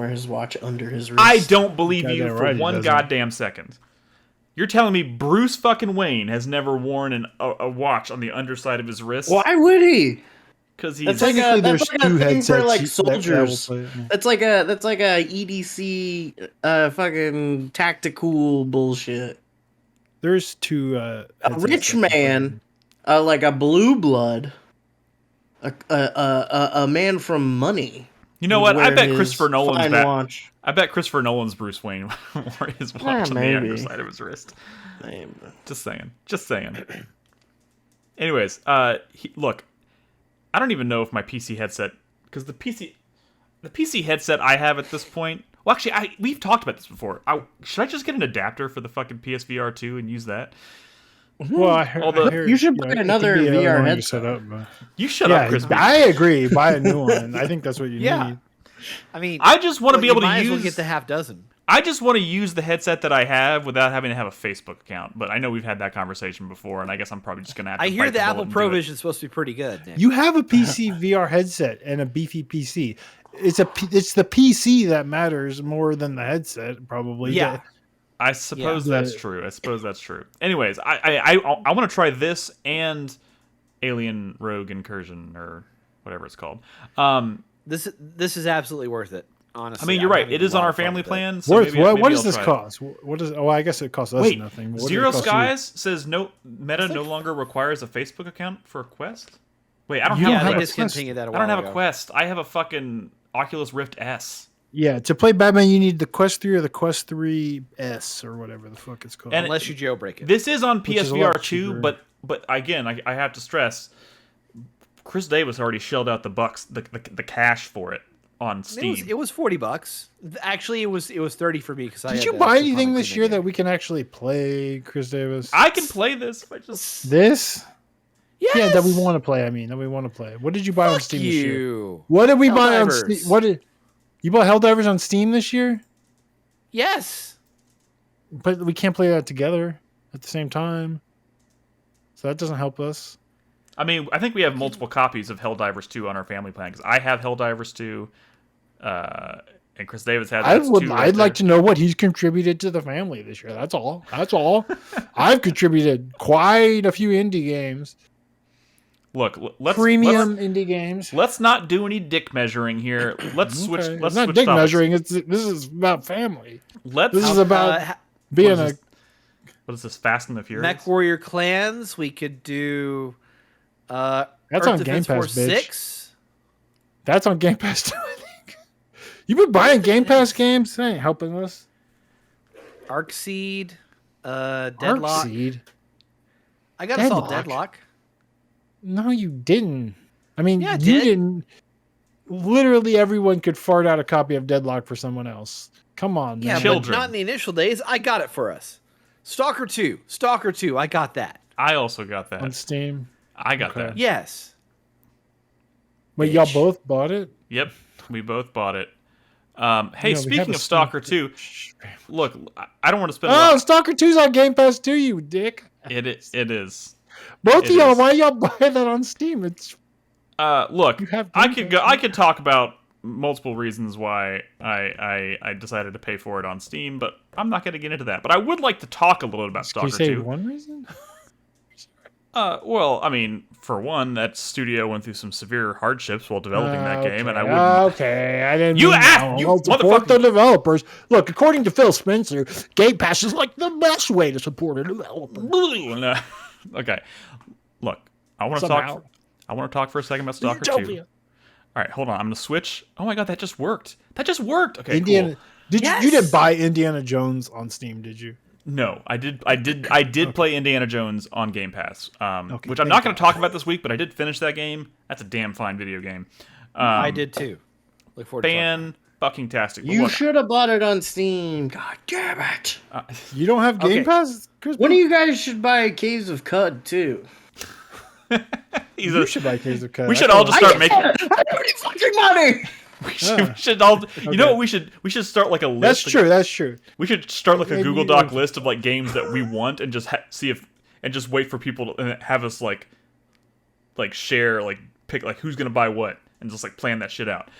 his watch under his wrist. I don't believe you for one goddamn second. You're telling me Bruce fucking Wayne has never worn a watch on the underside of his wrist? Why would he? Because he's that's like there's two headsets for like soldiers. Yeah. That's like a EDC fucking tactical bullshit. There's two a rich man, like a blue blood, a man from money. You know what? I bet Christopher Nolan's watch. I bet Christopher Nolan's Bruce Wayne wore his watch on the underside of his wrist. Maybe. Just saying. Anyways, look. I don't even know if my PC headset, because the PC headset I have at this point. Well, actually, we've talked about this before. Should I just get an adapter for the fucking PSVR 2 and use that? Well, I heard, you should buy another VR headset. You shut up, Chris. I agree. Buy a new one. I think that's what you need. I mean, I just want to be able to use. Might as well get the half dozen. I just want to use the headset that I have without having to have a Facebook account. But I know we've had that conversation before, and I guess I'm probably just going to have to. I hear the Apple Pro Vision is supposed to be pretty good. Nick. You have a PC VR headset and a beefy PC. It's the PC that matters more than the headset, probably. Yeah. I suppose that's true. Anyways, I want to try this and Alien Rogue Incursion or whatever it's called. This is absolutely worth it. Honestly, I mean, you're right. It is on our family plan. So what does this cost? What is? Oh, I guess it costs us nothing. Zero Skies says Meta no longer requires a Facebook account for a Quest. Wait, I don't have a Quest. I don't have a Quest. I have a fucking Oculus Rift S. Yeah, to play Batman, you need the Quest 3 or the Quest 3 S or whatever the fuck it's called. And unless you jailbreak it. This is on PSVR 2, but again, I have to stress, Chris Davis already shelled out the cash for it on Steam. It was $40. Actually, it was $30 for me because Did you buy anything this year that we can actually play, Chris Davis? I can play this. This? Yes. Yeah, that we want to play. I mean, that we want to play. What did you buy on Steam this year? What did we buy on Steam? You bought Helldivers on Steam this year? Yes. But we can't play that together at the same time. So that doesn't help us. I mean, I think we have multiple copies of Helldivers 2 on our family plan because I have Helldivers 2, and Chris Davis has. I'd like to know what he's contributed to the family this year. That's all. I've contributed quite a few indie games. Look, premium indie games. Let's not do any dick measuring here. Let's switch. Let's it's not switch dick topics. measuring. This is about family. This is about being a. What is this? Fast and the Furious. Mech Warrior Clans. We could do. That's Earth on Defense Game Pass, Force bitch. 6. That's on Game Pass too, I think. You've been buying Game Pass games? That ain't helping us. Arcseed. Deadlock. Arcseed? I got us all Deadlock. No, you didn't. I mean, yeah, you didn't. Literally everyone could fart out a copy of Deadlock for someone else. Come on, man. Yeah, but not in the initial days. I got it for us. Stalker 2. I got that. I also got that. On Steam? I got that. Yes. Wait, y'all both bought it? Yep, we both bought it. Hey, speaking of Stalker 2, look, I don't want to spend. Stalker 2's on Game Pass too, you dick. It is. Both of y'all, why y'all buy that on Steam? It's look, I could talk about multiple reasons why I decided to pay for it on Steam, but I'm not going to get into that. But I would like to talk a little bit about Stalker 2. Can you say one reason? Well, I mean, for one, that studio went through some severe hardships while developing that game, and I wouldn't. Okay, I didn't. You asked. You support the developers. Look, according to Phil Spencer, Game Pass is like the best way to support a developer. Okay, look, I want to talk. I want to talk for a second about Stalker 2. All right, hold on. I'm gonna switch. Oh my god, that just worked. Okay, Indiana. Cool. You didn't buy Indiana Jones on Steam, did you? No, I did play Indiana Jones on Game Pass, which I'm not going to talk about this week, but I did finish that game. That's a damn fine video game. I did too. Look forward to Fan-fucking-tastic. You should have bought it on Steam. God damn it. You don't have Game Pass? Chris? One of you guys should buy Caves of Cud, too. You should buy Caves of Cud. We should all just start making... I don't need fucking money! We should all. You know what? We should start like a list. That's true. We should start like a Google Doc list of like games that we want, and just see if, and just wait for people to have us like share, like pick like who's gonna buy what, and just like plan that shit out.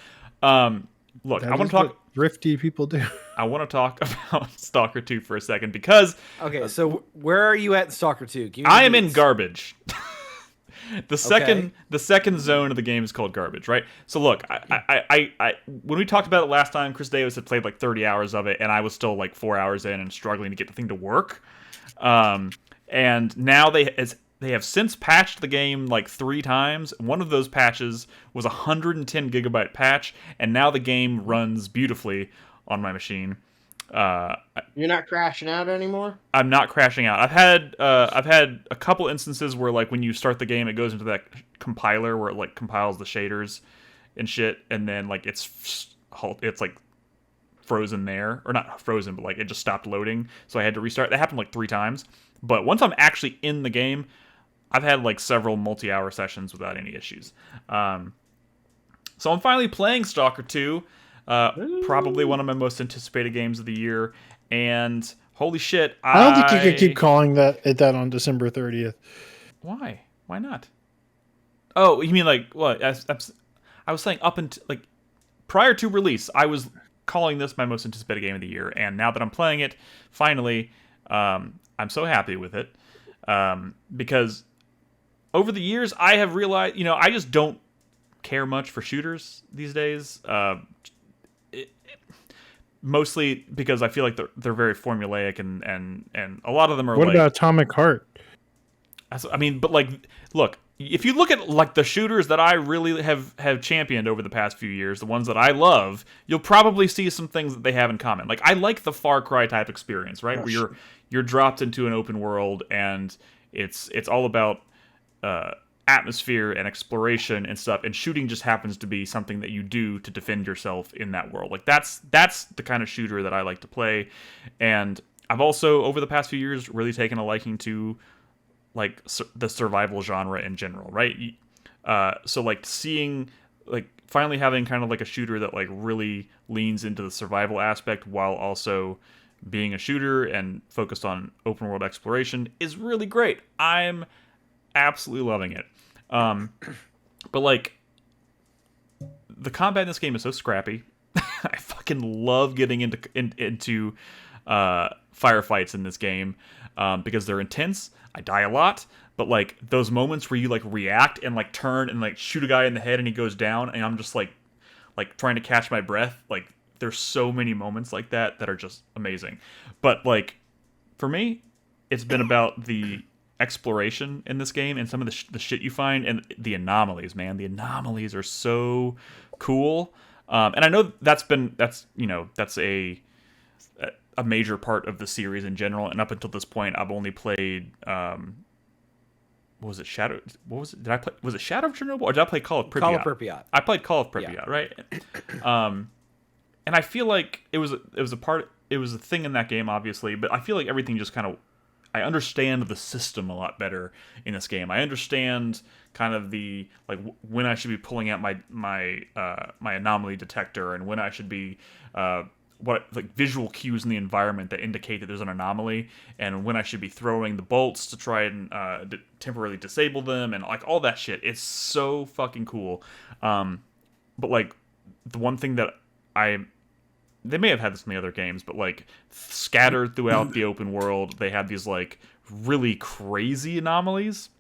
Look, I want to talk. What thrifty people do. I want to talk about Stalker 2 for a second because. Okay, so where are you at Stalker 2? I am in garbage. The second zone of the game is called garbage, right? So look, I when we talked about it last time, Chris Davis had played like 30 hours of it, and I was still like 4 hours in and struggling to get the thing to work. And now they have since patched the game like 3 times. One of those patches was a 110 gigabyte patch, and now the game runs beautifully on my machine. You're not crashing out anymore? I'm not crashing out. I've had a couple instances where like when you start the game, it goes into that compiler where it like compiles the shaders and shit, and then like it's like frozen there, or not frozen, but like it just stopped loading, so I had to restart. That happened like 3 times. But once I'm actually in the game, I've had like several multi-hour sessions without any issues. So I'm finally playing Stalker 2. Probably one of my most anticipated games of the year, and holy shit, I don't think you could keep calling that on December 30th. Why not? Oh, you mean like what? I was saying up until like prior to release, I was calling this my most anticipated game of the year, and now that I'm playing it, finally, I'm so happy with it, because over the years I have realized, I just don't care much for shooters these days. Mostly because I feel like they're very formulaic, and a lot of them are. What about Atomic Heart? I mean, but like, look, if you look at like the shooters that I really have championed over the past few years, the ones that I love, you'll probably see some things that they have in common. Like I like the Far Cry type experience, right? Where you're dropped into an open world, and it's all about atmosphere and exploration and stuff, and shooting just happens to be something that you do to defend yourself in that world. Like that's the kind of shooter that I like to play. And I've also over the past few years really taken a liking to like the survival genre in general, right? So like seeing like finally having kind of like a shooter that like really leans into the survival aspect while also being a shooter and focused on open world exploration is really great. I'm absolutely loving it. But like the combat in this game is so scrappy. I fucking love getting into firefights in this game because they're intense. I die a lot, but like those moments where you like react and like turn and like shoot a guy in the head and he goes down, and I'm just like trying to catch my breath. Like there's so many moments like that are just amazing. But like for me, it's been about the exploration in this game and some of the shit you find, and the anomalies, man. The anomalies are so cool. And I know that's a major part of the series in general. And up until this point, I've only played what was it? Shadow? What was it? Did I play? Was it Shadow of Chernobyl, or did I play Call of Pripyat? Call of Pripyat. I played Call of Pripyat, right? And I feel like it was a thing in that game, obviously, but I feel like everything just kind of I understand the system a lot better in this game. I understand kind of the like when I should be pulling out my anomaly detector and when I should be what like visual cues in the environment that indicate that there's an anomaly, and when I should be throwing the bolts to try and temporarily disable them, and like all that shit. It's so fucking cool. But like the one thing that they may have had this in the other games, but like scattered throughout the open world, they have these like really crazy anomalies,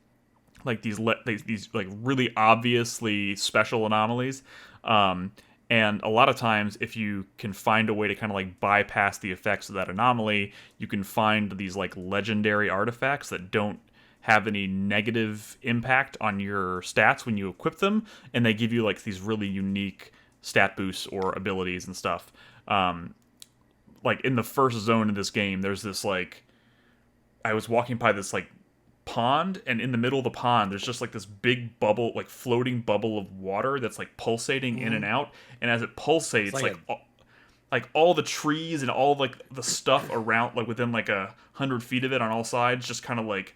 like these like really obviously special anomalies. And a lot of times, if you can find a way to kind of like bypass the effects of that anomaly, you can find these like legendary artifacts that don't have any negative impact on your stats when you equip them, and they give you like these really unique stat boosts or abilities and stuff. Like in the first zone of this game, there's this like I was walking by this like pond, and in the middle of the pond there's just like this big bubble, like floating bubble of water that's like pulsating in and out, and as it pulsates like all the trees and all like the stuff around like within like 100 feet of it on all sides just kind of like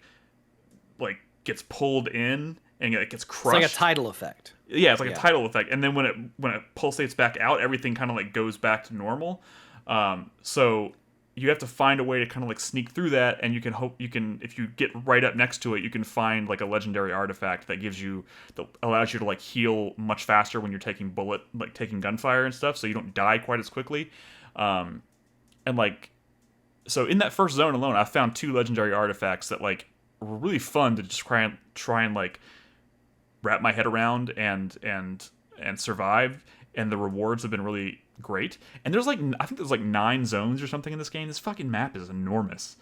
gets pulled in and it gets crushed. It's like a tidal effect. Yeah, it's like a tidal effect, and then when it pulsates back out, everything kind of like goes back to normal. So you have to find a way to kind of like sneak through that, and if you get right up next to it, you can find like a legendary artifact that allows you to like heal much faster when you're taking gunfire and stuff, so you don't die quite as quickly. And like, so in that first zone alone, I found 2 legendary artifacts that like were really fun to just try and like wrap my head around and survive, and the rewards have been really great. And there's like I think there's like 9 zones or something in this game. This fucking map is enormous.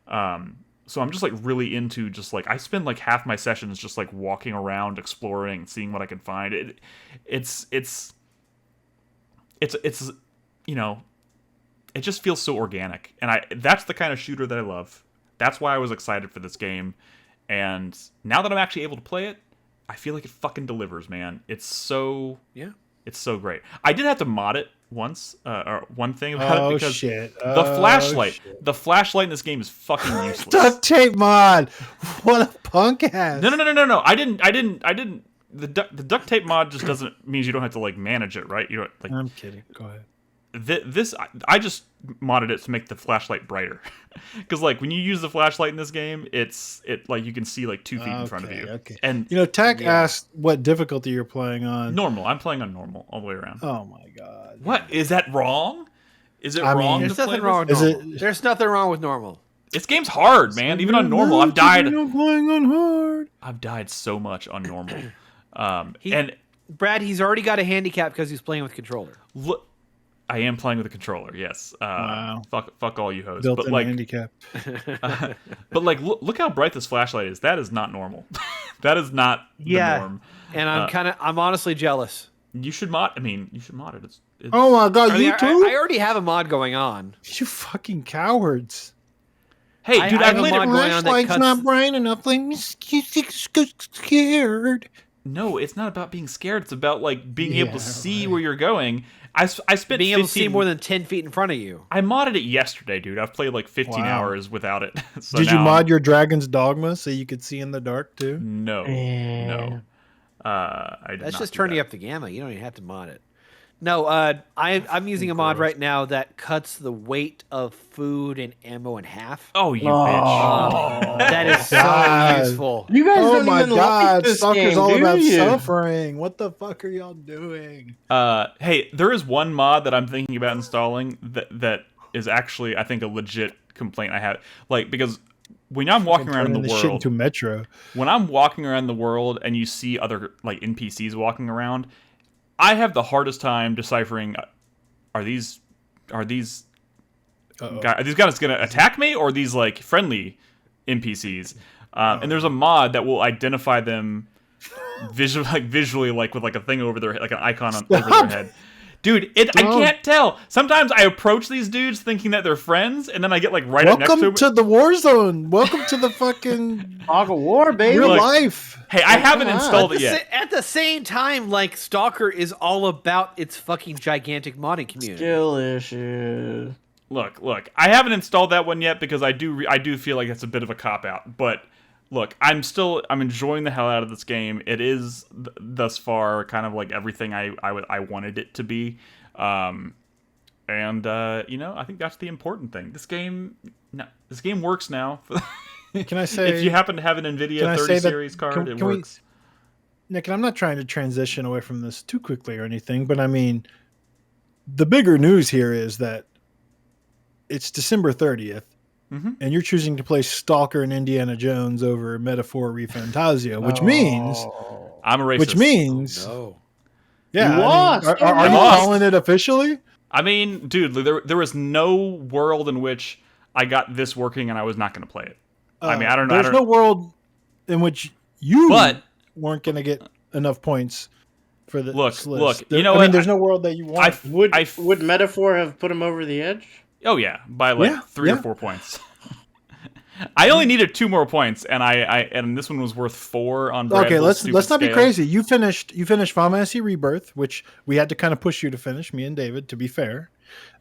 So I'm just like really into just like I spend like half my sessions just like walking around, exploring, seeing what I can find. It's you know, it just feels so organic, and that's the kind of shooter that I love. That's why I was excited for this game, and now that I'm actually able to play it, I feel like it fucking delivers, man. It's so great. I did have to mod it once, or one thing about it, because the flashlight in this game is fucking useless. Duct tape mod. What a punk ass. No. I didn't. The duct tape mod just means you don't have to like manage it, right? You don't like. I'm kidding. Go ahead. I just modded it to make the flashlight brighter, because like when you use the flashlight in this game, it like you can see like 2 feet in front of you. Okay. And Tech asked what difficulty you're playing on. Normal. I'm playing on normal all the way around. Oh my god. What is that wrong? Is it wrong? There's nothing wrong with normal. There's nothing wrong with normal. This game's hard, man. Even on normal, I've died. Playing on hard. I've died so much on normal. Brad, he's already got a handicap because he's playing with controller. Look. I am playing with a controller, yes. Wow. Fuck all you hoes. Built-in handicap. But like, look how bright this flashlight is. That is not normal. That is not the norm. And I'm honestly jealous. You should mod it. It's oh my god, you too? I already have a mod going on. You fucking cowards. Hey, dude, I played a flashlight's not bright enough. Like me scared. No, it's not about being scared. It's about like being able to see where you're going. I spent being able to see more than 10 feet in front of you. I modded it yesterday, dude. I've played like 15 hours without it. So did you mod your Dragon's Dogma so you could see in the dark too? No. That's just turning up the gamma. You don't even have to mod it. No, I'm using a mod right now that cuts the weight of food and ammo in half. Oh, you bitch! That is so useful. You guys don't even like this Stalker's game, all about you? suffering. What the fuck are y'all doing? Hey, there is one mod that I'm thinking about installing that is actually, I think, a legit complaint I have. Like, because when I'm walking around in the world, shit into Metro. When I'm walking around the world and you see other like NPCs walking around, I have the hardest time deciphering: are these guys going to attack me, or are these like friendly NPCs? And there's a mod that will identify them visually, like with like a thing over their head, like an icon over their head. Dude, I can't tell. Sometimes I approach these dudes thinking that they're friends, and then I get like up next to them. Welcome to the war zone. Welcome to the fucking Fog of War, baby. Real life. Hey, I haven't installed it yet. At the same time, like Stalker is all about its fucking gigantic modding community. Skill issue. Look. I haven't installed that one yet because I do feel like it's a bit of a cop out. But look, I'm enjoying the hell out of this game. It is thus far kind of like everything I wanted it to be. I think that's the important thing. This game works now. Can I say, if you happen to have an NVIDIA 30 series card, it works. Nick, and I'm not trying to transition away from this too quickly or anything, but I mean, the bigger news here is that it's December 30th, and you're choosing to play Stalker and Indiana Jones over Metaphor ReFantazio, which means I'm a racist. Which means, yeah, you lost. Are you calling it officially? I mean, dude, there was no world in which I got this working and I was not going to play it. I mean, I don't know. There's no world in which you weren't going to get enough points for the list. Look, you know what? I mean, there's no world that you want. Would Metaphor have put him over the edge? Oh yeah, by like 3 or 4 points. I only needed 2 more points, and this one was worth 4 on Brad's Okay, let's not scale. be crazy. You finished Final Fantasy Rebirth, which we had to kind of push you to finish, me and David, to be fair.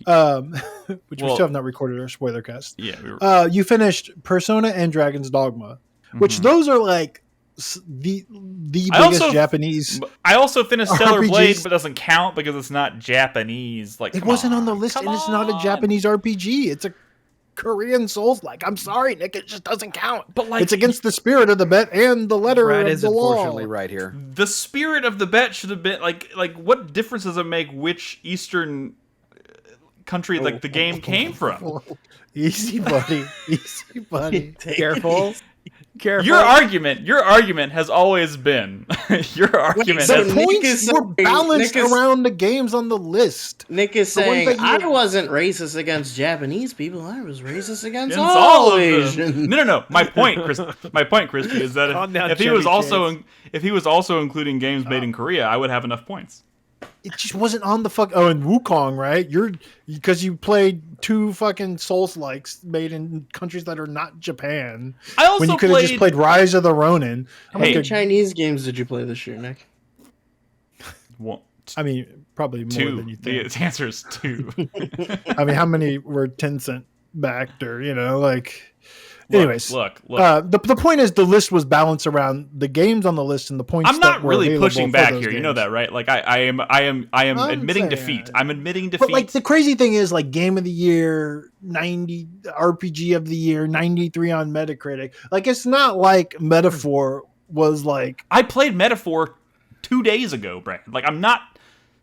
Which we still have not recorded our spoiler cast. Yeah, you finished Persona and Dragon's Dogma, which those are like the biggest Japanese. I also finished Stellar Blade, but it doesn't count because it's not Japanese. Like it wasn't on the list, and it's not a Japanese RPG. It's a Korean Souls-like. I'm sorry, Nick, it just doesn't count. But like, it's against the spirit of the bet and the letter Brad of is the law. Unfortunately, right here. The spirit of the bet should have been like what difference does it make which Eastern country like the game came from? Easy, buddy. Easy, buddy. Careful. Your argument has always been your argument. The points were balanced around the games on the list. Nick is saying I wasn't racist against Japanese people. I was racist against all Asians. No. My point, Christy, is that if he was also including games made in Korea, I would have enough points. It just wasn't on the and Wukong, right? Because you played 2 fucking Souls-likes made in countries that are not Japan. I also when you could have just played Rise of the Ronin. How many Chinese games did you play this year, Nick? Well, I mean, probably more 2. than you think. The answer is 2. I mean, how many were Tencent backed or Anyways, look. The point is the list was balanced around the games on the list and the points. I'm not that were really pushing back here. Games. You know that, right? Like I am admitting defeat. I'm admitting defeat. But like the crazy thing is, like Game of the Year, 90 RPG of the Year, 93 on Metacritic. Like it's not like Metaphor was like. I played Metaphor 2 days ago, Brad. Like I'm not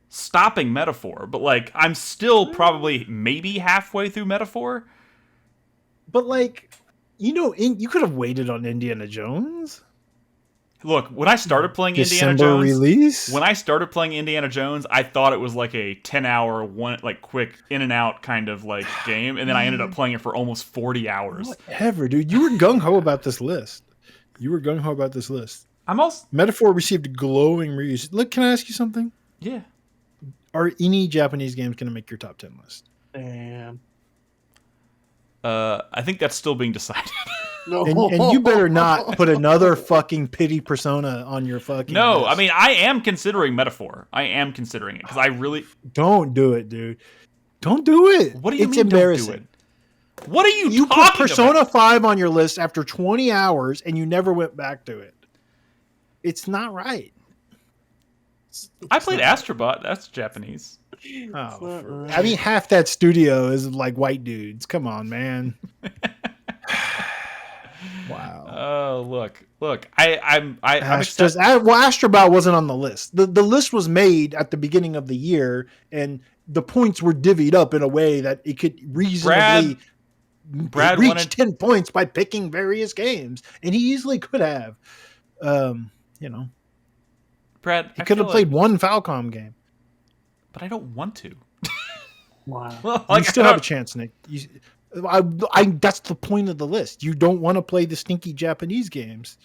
stopping Metaphor, but like I'm still probably maybe halfway through Metaphor. But like. You could have waited on Indiana Jones. Look, when I started playing Indiana Jones, I thought it was like a 10-hour one, like quick in and out kind of like game, and then I ended up playing it for almost 40 hours. Whatever, dude. You were gung ho about this list. Metaphor received glowing reviews. Look, can I ask you something? Yeah. Are any Japanese games going to make your top 10 list? Damn. I think that's still being decided. No. And you better not put another fucking pity Persona on your fucking list. I mean, I am considering Metaphor. I am considering it because I really... Don't do it, dude. Don't do it. What do you mean embarrassing. Don't do it? What are you talking about? You put Persona about? 5 on your list after 20 hours and you never went back to it. It's not right. I played Astrobot. That's Japanese. I mean, half that studio is like white dudes. Come on, man. Wow. Oh, look. I'm Astrobot wasn't on the list. The list was made at the beginning of the year, and the points were divvied up in a way that it could reasonably Brad reach wanted 10 points by picking various games, and he easily could have. Brad, he could have played one Falcom game. But I don't want to. Wow. You still have a chance, Nick. That's the point of the list. You don't want to play the stinky Japanese games.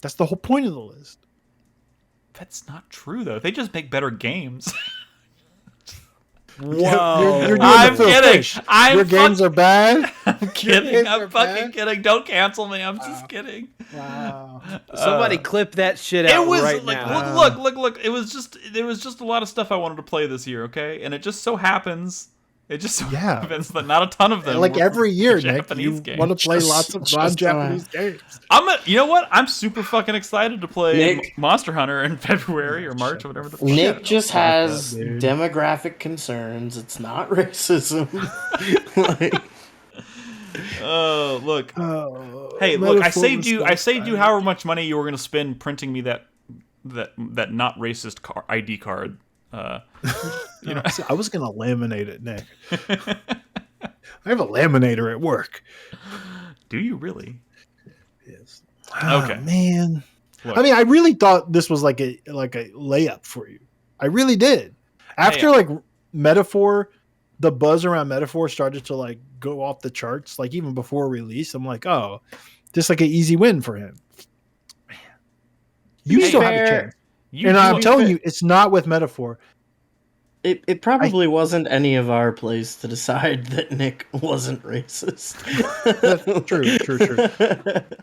That's the whole point of the list. That's not true, though. They just make better games. Whoa. You're I'm kidding. Your games are bad? I'm kidding. I'm fucking kidding. Don't cancel me. I'm just kidding. Wow. Somebody clip that shit out right now. Look. There was just a lot of stuff I wanted to play this year, okay? And it just so happens It just happens that not a ton of them. Like every year, Nick, you want to play lots of non-Japanese games. You know what? I'm super fucking excited to play Monster Hunter in February or March or whatever the fuck. Nick just has demographic concerns. It's not racism. Oh, look. Hey, look, I saved you however much money you were going to spend printing me that not racist ID card. I was going to laminate it, Nick. I have a laminator at work. Do you really? Yes. Okay. Oh, man. Look. I mean, I really thought this was like a layup for you. I really did. After Metaphor, the buzz around Metaphor started to like go off the charts, like even before release. I'm like, oh, just like an easy win for him. Man, you still have a chance. And I'm telling you, it's not with Metaphor. It probably wasn't any of our plays to decide that Nick wasn't racist. True.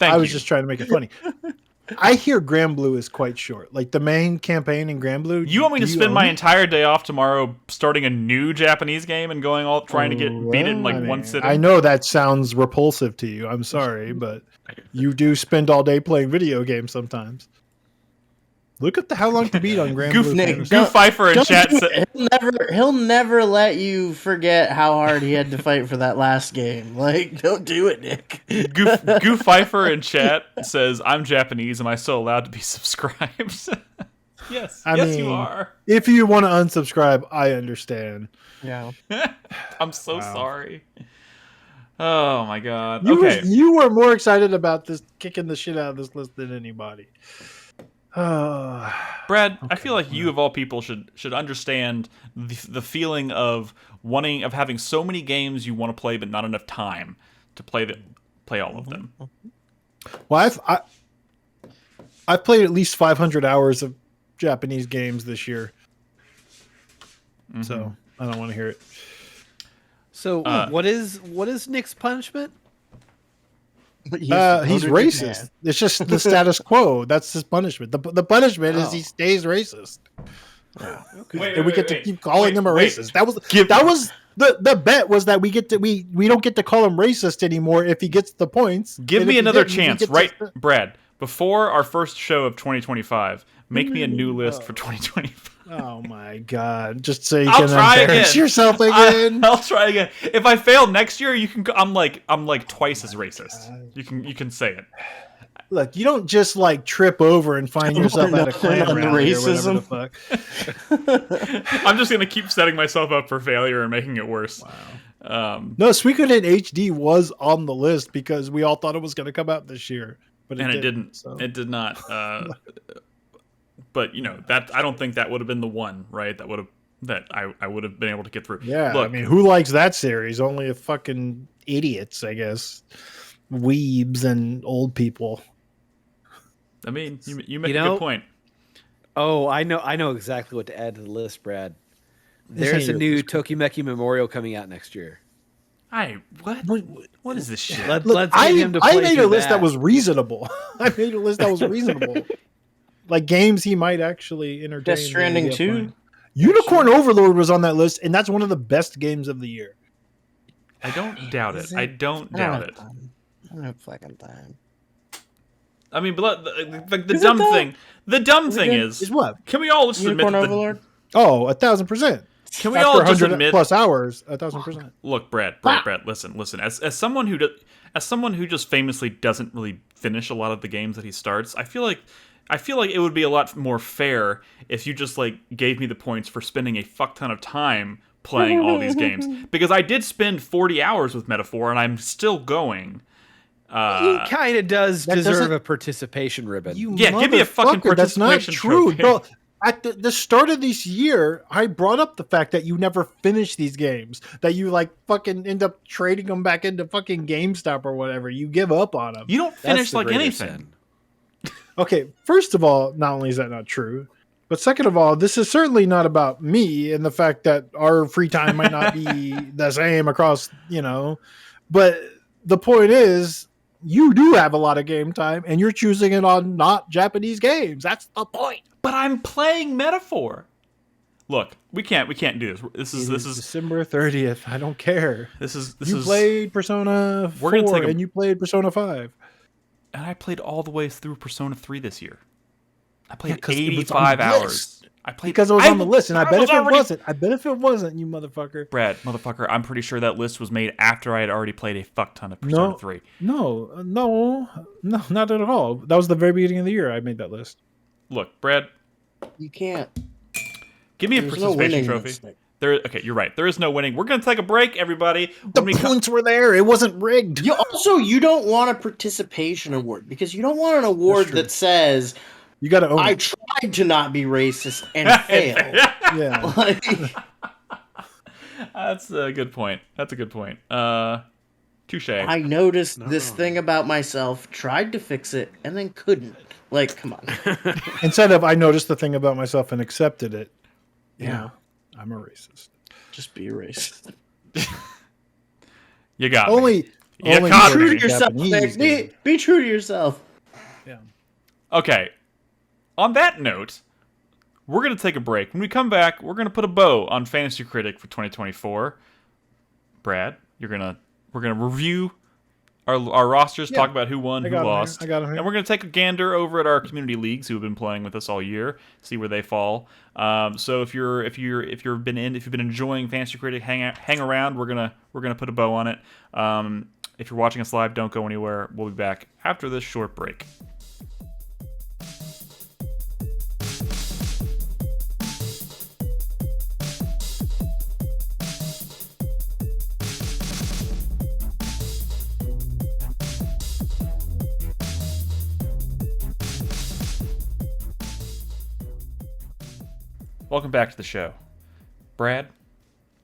I was just trying to make it funny. I hear Grand Blue is quite short. Like the main campaign in Grand Blue. You want me to spend my entire day off tomorrow starting a new Japanese game and trying to beat it in one sitting? I know that sounds repulsive to you. I'm sorry, but you do spend all day playing video games sometimes. Look at how long to beat on Grand Blue. Goof Pfeiffer in chat said he'll never let you forget how hard he had to fight for that last game. Like, don't do it, Nick. Goof Pfeiffer in chat says, "I'm Japanese. Am I still allowed to be subscribed?" Yes, I mean, you are. If you want to unsubscribe, I understand. Yeah. I'm so sorry. Oh my god. You were more excited about this kicking the shit out of this list than anybody. Brad, I feel like you of all people should understand the feeling of having so many games you want to play but not enough time to play all of them. Well, I've played at least 500 hours of Japanese games this year, so I don't want to hear it. So what is Nick's punishment? He's racist. It's just the status quo. That's his punishment. The punishment is he stays racist. Yeah. And we get to keep calling him a racist. That was the bet was that we don't get to call him racist anymore if he gets the points. Give me another chance, right, Brad? Before our first show of 2025, make me a new list for 2025. Oh my god! Just so you can embarrass yourself again. I'll try again. If I fail next year, you can. I'm like twice as racist. You can say it. Look, you don't just like trip over and find yourself at a clan rally racism. Or whatever the fuck. I'm just gonna keep setting myself up for failure and making it worse. Wow. No, Suikoden HD was on the list because we all thought it was going to come out this year, but it didn't. So. It did not. But that I don't think that would have been the one, right? That I would have been able to get through. Yeah, look, I mean, who likes that series? Only a fucking idiots, I guess. Weebs and old people. I mean, you make a good point. Oh, I know exactly what to add to the list, Brad. There's a new Tokimeki Memorial coming out next year. What is this shit? I made a list that was reasonable. I made a list that was reasonable. Like games he might actually entertain. Death Stranding 2. Unicorn Overlord was on that list, and that's one of the best games of the year. I don't doubt it. I don't doubt it. I don't have fucking time. I mean, but the dumb thing. The dumb thing is what? Can we all just admit Unicorn Overlord? 1,000%. Can we all just admit plus hours? 1,000%. Look, Brad. Listen. As someone who just famously doesn't really finish a lot of the games that he starts, I feel like it would be a lot more fair if you just like gave me the points for spending a fuck ton of time playing all these games, because I did spend 40 hours with Metaphor and I'm still going. He kind of does deserve a participation ribbon. Give me a fucking participation. That's not true, trophy. bro. At the start of this year, I brought up the fact that you never finish these games, that you like fucking end up trading them back into fucking GameStop or whatever. You give up on them. You don't finish like anything. Okay, first of all, not only is that not true, but second of all, this is certainly not about me and the fact that our free time might not be the same across, but the point is you do have a lot of game time and you're choosing it on not Japanese games. That's the point. But I'm playing Metaphor. Look, we can't do this. This is December 30th. I don't care. You played Persona 4 and you played Persona 5. And I played all the way through Persona 3 this year. I played 85 hours. Because it was on the list, and I bet if it wasn't, you motherfucker. Brad, motherfucker, I'm pretty sure that list was made after I had already played a fuck ton of Persona 3. No, not at all. That was the very beginning of the year I made that list. Look, Brad. You can't. Give me a participation trophy. Okay, you're right. There is no winning. We're going to take a break, everybody. The points were there. It wasn't rigged. You don't want a participation award because you don't want an award that says... You got to own I tried to not be racist and failed. Yeah. That's a good point. Touche. I noticed this thing about myself, tried to fix it, and then couldn't. Like, come on. Instead of I noticed the thing about myself and accepted it. Yeah. I'm a racist. Just be a racist. You got me. Be true to yourself. Be true to yourself. Yeah. Okay. On that note, we're going to take a break. When we come back, we're going to put a bow on Fantasy Critic for 2024. Brad, we're going to review our rosters, talk about who won, who lost. I got him here. And we're going to take a gander over at our community leagues who have been playing with us all year, see where they fall. So if you've been enjoying Fantasy Critic, hang around. We're going to put a bow on it. If you're watching us live, don't go anywhere. We'll be back after this short break. Welcome back to the show. Brad,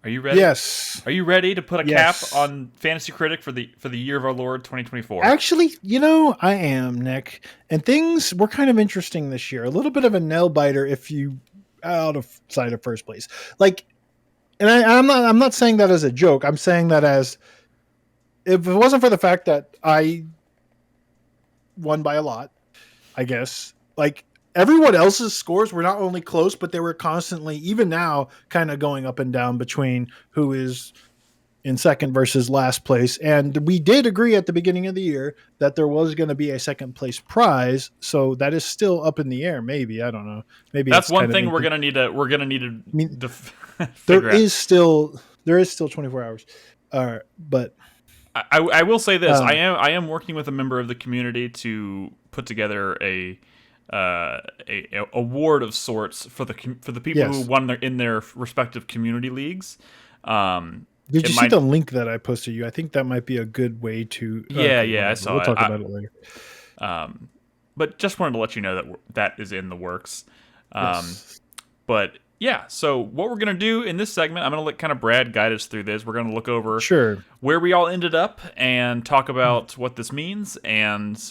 are you ready? Yes. Are you ready to put a cap on Fantasy Critic for the year of our Lord 2024? Actually, I am, Nick. And things were kind of interesting this year. A little bit of a nail biter if you outside of first place. Like, and I'm not saying that as a joke. I'm saying that as if it wasn't for the fact that I won by a lot, I guess. Like, everyone else's scores were not only close, but they were constantly, even now, kind of going up and down between who is in second versus last place. And we did agree at the beginning of the year that there was going to be a second place prize. So that is still up in the air. Maybe, I don't know. Maybe that's one thing we're going to need to there is still 24 hours. But I will say this. I am working with a member of the community to put together a award of sorts for the people who won in their respective community leagues. Did you see the link that I posted you? I think that might be a good way to. I saw it. We'll talk about it later. But just wanted to let you know that is in the works. Yes. But yeah, so what we're going to do in this segment, I'm going to let kind of Brad guide us through this. We're going to look over where we all ended up and talk about what this means, and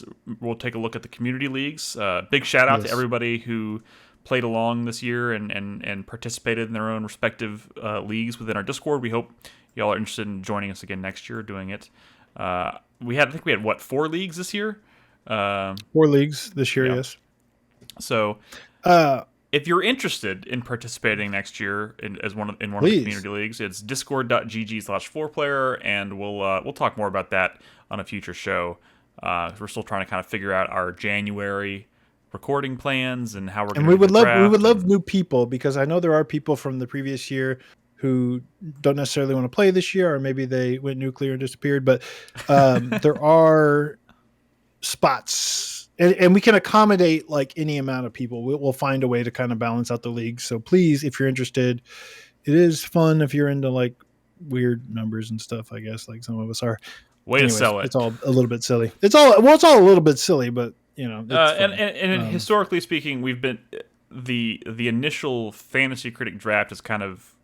we'll take a look at the community leagues. Big shout out to everybody who played along this year and participated in their own respective leagues within our Discord. We hope y'all are interested in joining us again next year doing it. I think we had 4 leagues this year? 4 leagues this year, yes. So if you're interested in participating next year in one of the community leagues, it's discord.gg/4player, and we'll talk more about that on a future show. We're still trying to kind of figure out our January recording plans and how we're going to. And we would love new people, because I know there are people from the previous year who don't necessarily want to play this year, or maybe they went nuclear and disappeared. But there are spots. And we can accommodate like any amount of people. We'll find a way to kind of balance out the league. So please, if you're interested, it is fun if you're into like weird numbers and stuff, I guess, like some of us are. To sell it. It's all a little bit silly. It's all a little bit silly, but and historically speaking, we've been the initial Fantasy Critic draft is kind of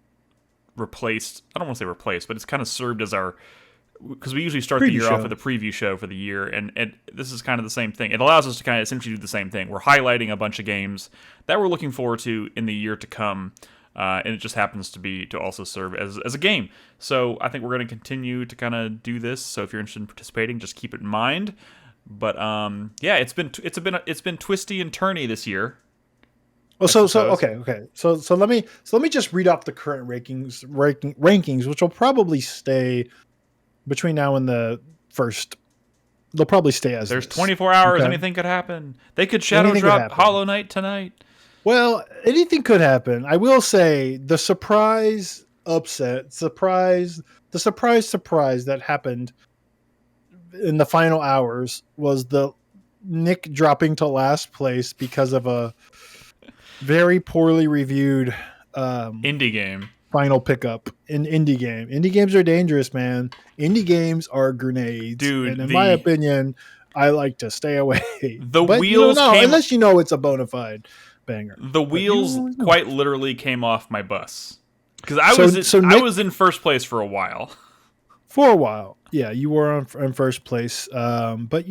replaced. I don't want to say replaced, but it's kind of served as our, because we usually start the year off with a preview show for the year, and this is kind of the same thing. It allows us to kind of essentially do the same thing. We're highlighting a bunch of games that we're looking forward to in the year to come, and it just happens to also serve as a game. So I think we're going to continue to kind of do this. So if you're interested in participating, just keep it in mind. But it's been twisty and turny this year. Oh, so okay. So let me just read off the current rankings, which will probably stay between now and the first. They'll probably stay as there's this. 24 hours. Okay? Anything could happen. They could shadow drop Hollow Knight tonight. Well, anything could happen. I will say the surprise upset, the surprise that happened in the final hours was the Nick dropping to last place because of a very poorly reviewed indie game final pickup in indie game. Indie games are dangerous, man. Indie games are grenades, dude. And in my opinion, I like to stay away. The wheels unless you know it's a bona fide banger. The wheels quite literally came off my bus because I was in first place for a while. For a while, yeah, you were in first place, but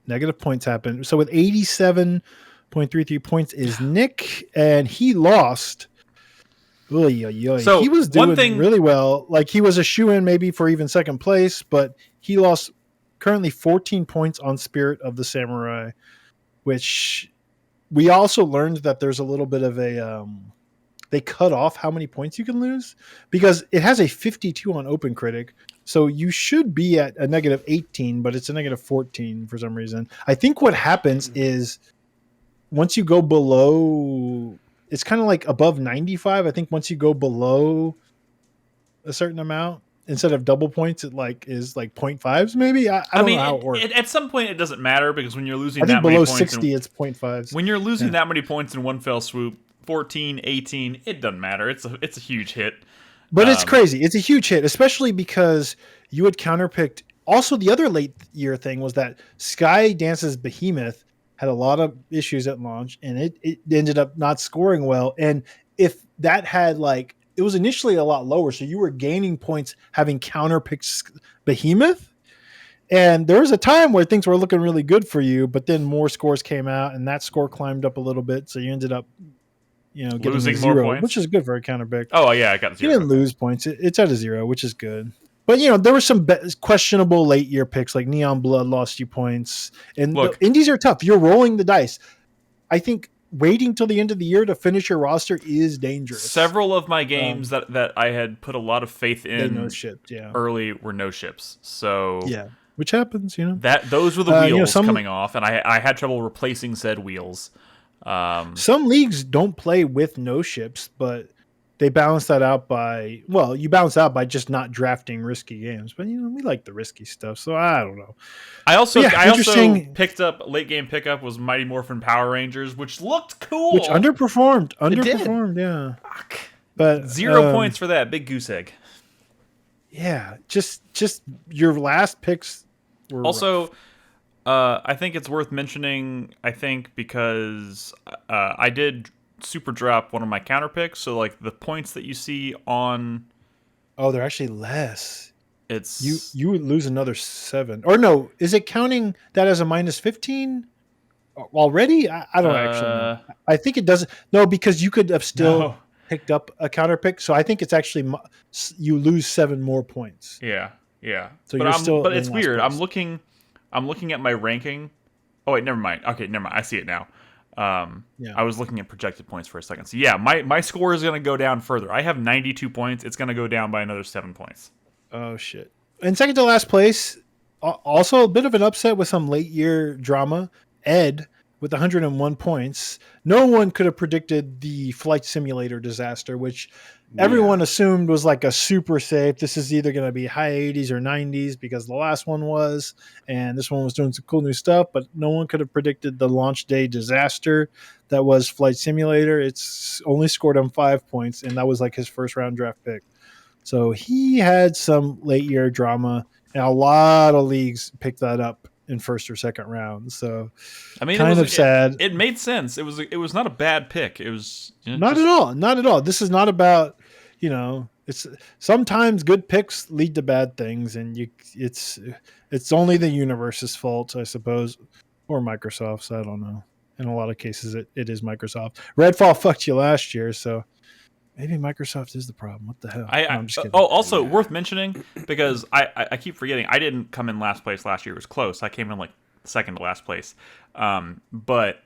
negative points happen. So with 87.33 points is Nick, and he lost. So he was doing really well. Like he was a shoe-in maybe for even second place, but he lost currently 14 points on Spirit of the Samurai, which we also learned that there's a little bit of a they cut off how many points you can lose because it has a 52 on Open Critic. So you should be at a negative 18, but it's a negative 14 for some reason. I think what happens is once you go below, it's kind of like above 95. I think once you go below a certain amount, instead of double points, it is 0.5s maybe. I don't know how it works. At some point, it doesn't matter because when you're losing I think that many below points, 60, it's 0.5s. When you're losing that many points in one fell swoop, 14, 18, it doesn't matter. It's a huge hit. But it's crazy. It's a huge hit, especially because you had counterpicked. Also, the other late year thing was that Sky Dance's Behemoth had a lot of issues at launch, and it ended up not scoring well. And if that had it was initially a lot lower, so you were gaining points having counterpicked Behemoth. And there was a time where things were looking really good for you, but then more scores came out, and that score climbed up a little bit, so you ended up getting losing 0, more points, which is good for a counterpick. Oh yeah, I got 0. You didn't lose points; it's at a 0, which is good. But there were some questionable late year picks, like Neon Blood lost you points, and look, indies are tough. You're rolling the dice. I think waiting till the end of the year to finish your roster is dangerous. Several of my games that I had put a lot of faith in early were no ships. So yeah, which happens, That those were the wheels coming off, and I had trouble replacing said wheels. Some leagues don't play with no ships, but they balance that out by you balance out by just not drafting risky games. But we like the risky stuff, so I don't know. I also picked up late game pickup was Mighty Morphin Power Rangers, which looked cool. Which underperformed, yeah. Fuck. But 0 points for that big goose egg. Yeah, just your last picks were also rough. I think it's worth mentioning, because I did super drop one of my counter picks, so the points that you see on they're actually less. It's you would lose another 7. Or no, is it counting that as a minus 15 already? I don't actually know. I think it doesn't. No, because you could have still picked up a counter pick, so I think it's actually you lose 7 more points. Yeah. So but it's weird. Place. I'm looking at my ranking. Oh wait, never mind. Okay, never mind. I see it now. I was looking at projected points for a second. So yeah, my score is going to go down further. I have 92 points. It's going to go down by another 7 points. Oh shit! And second to last place, also a bit of an upset with some late year drama. Ed with 101 points. No one could have predicted the Flight Simulator disaster, which everyone assumed was a super safe. This is either going to be high 80s or 90s because the last one was, and this one was doing some cool new stuff, but no one could have predicted the launch day disaster that was Flight Simulator. It's only scored him 5 points, and that was his first round draft pick. So he had some late year drama, and a lot of leagues picked that up in first or second round. So kind of sad. It made sense. It was not a bad pick. It was not at all. This is not about, it's sometimes good picks lead to bad things, and it's only the universe's fault, I suppose, or Microsoft's. I don't know. In a lot of cases, it is Microsoft. Redfall fucked you last year, so maybe Microsoft is the problem. What the hell? I'm just kidding. Also worth mentioning, because I keep forgetting, I didn't come in last place last year. It was close. I came in second to last place. But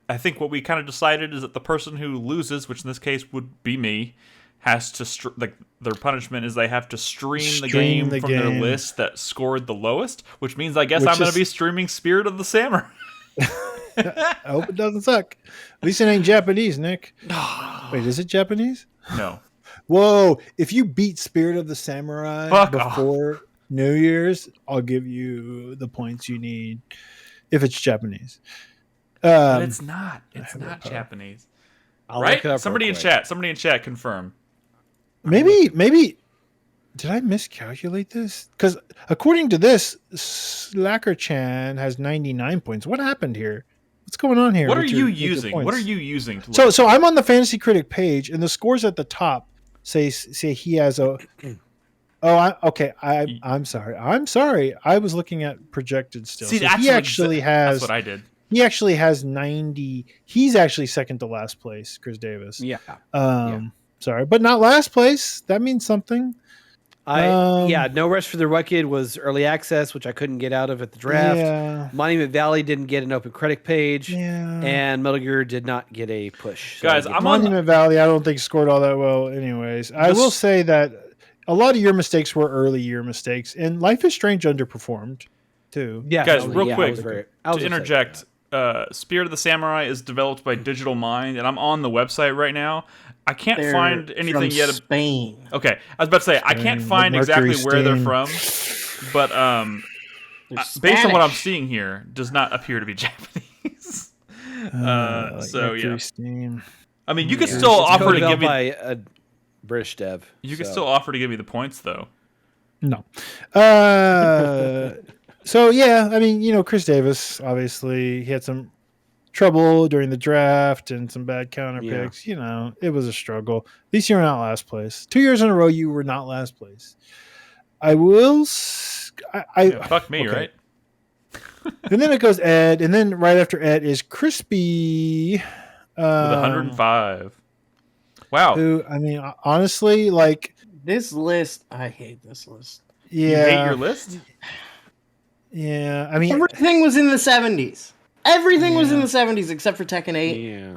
I think what we kind of decided is that the person who loses, which in this case would be me, has to their punishment is they have to stream the game from their list that scored the lowest, which means I guess I'm going to be streaming Spirit of the Samurai. I hope it doesn't suck. At least it ain't Japanese, Nick. Wait, is it Japanese? No. Whoa! If you beat Spirit of the Samurai before New Year's, I'll give you the points you need. If it's Japanese, but it's not. It's not Japanese. I'll right? Look it up Somebody in chat confirm. Maybe. Did I miscalculate this? Because according to this, Slacker-chan has 99 points. What happened here? What's going on here? What are you using? What are you using? So I'm on the Fantasy Critic page, and the scores at the top say he has a. Okay. I'm sorry. I was looking at projected still. See, so he actually has. That's what I did. He actually has 90. He's actually second to last place, Chris Davis. Yeah. Sorry, but not last place. That means something. No Rest for the Wicked was early access, which I couldn't get out of at the draft. Yeah. Monument Valley didn't get an open credit page, and Metal Gear did not get a push. So guys, Monument Valley, I don't think scored all that well. Anyways, I will say that a lot of your mistakes were early year mistakes, and Life is Strange underperformed too. Yeah, guys, real quick to interject. Spirit of the Samurai is developed by Digital Mind, and I'm on the website right now. I can't find anything yet. Spain. Okay, I was about to say I can't find exactly where they're from, but based on what I'm seeing here, does not appear to be Japanese. Steam. I mean, you could still offer to give me a British dev. You could still offer to give me the points, though. No. So yeah, I mean, Chris Davis, obviously, he had some trouble during the draft and some bad counter picks. It was a struggle. At least you're not last place. 2 years in a row, you were not last place. I will. Fuck me, right? And then it goes Ed, and then right after Ed is Crispy with 105. Wow. Who, I mean, honestly, this list, I hate this list. Yeah. You hate your list? Yeah, I mean, everything was in the 70s. Everything was in the 70s except for Tekken 8. Yeah.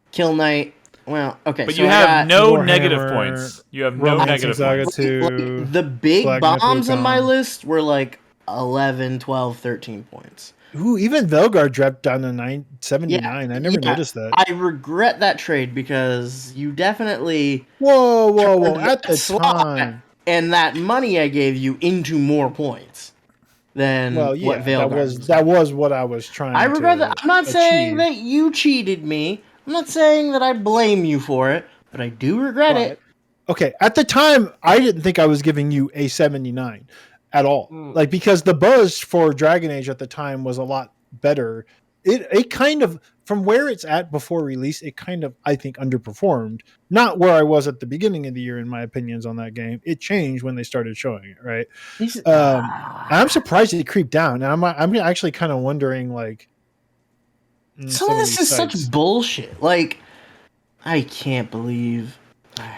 Kill Knight. Well, okay. But you have no negative points. You have no negative points. The big bombs on my list were 11, 12, 13 points. Ooh, even Velgar dropped down to 79. I never noticed that. I regret that trade because you definitely... Whoa. At the time. And that money I gave you into more points than what Velgar that was what I was trying to achieve. I regret that. I'm not saying that you cheated me. I'm not saying that I blame you for it, but I do regret it. Okay, at the time, I didn't think I was giving you a 79 at all. Because the buzz for Dragon Age at the time was a lot better. It kind of, from where it's at before release, it kind of, I think, underperformed. Not where I was at the beginning of the year, in my opinions on that game. It changed when they started showing it, right? I'm surprised it creeped down. And I'm actually kind of wondering, some of this is such bullshit. I can't believe.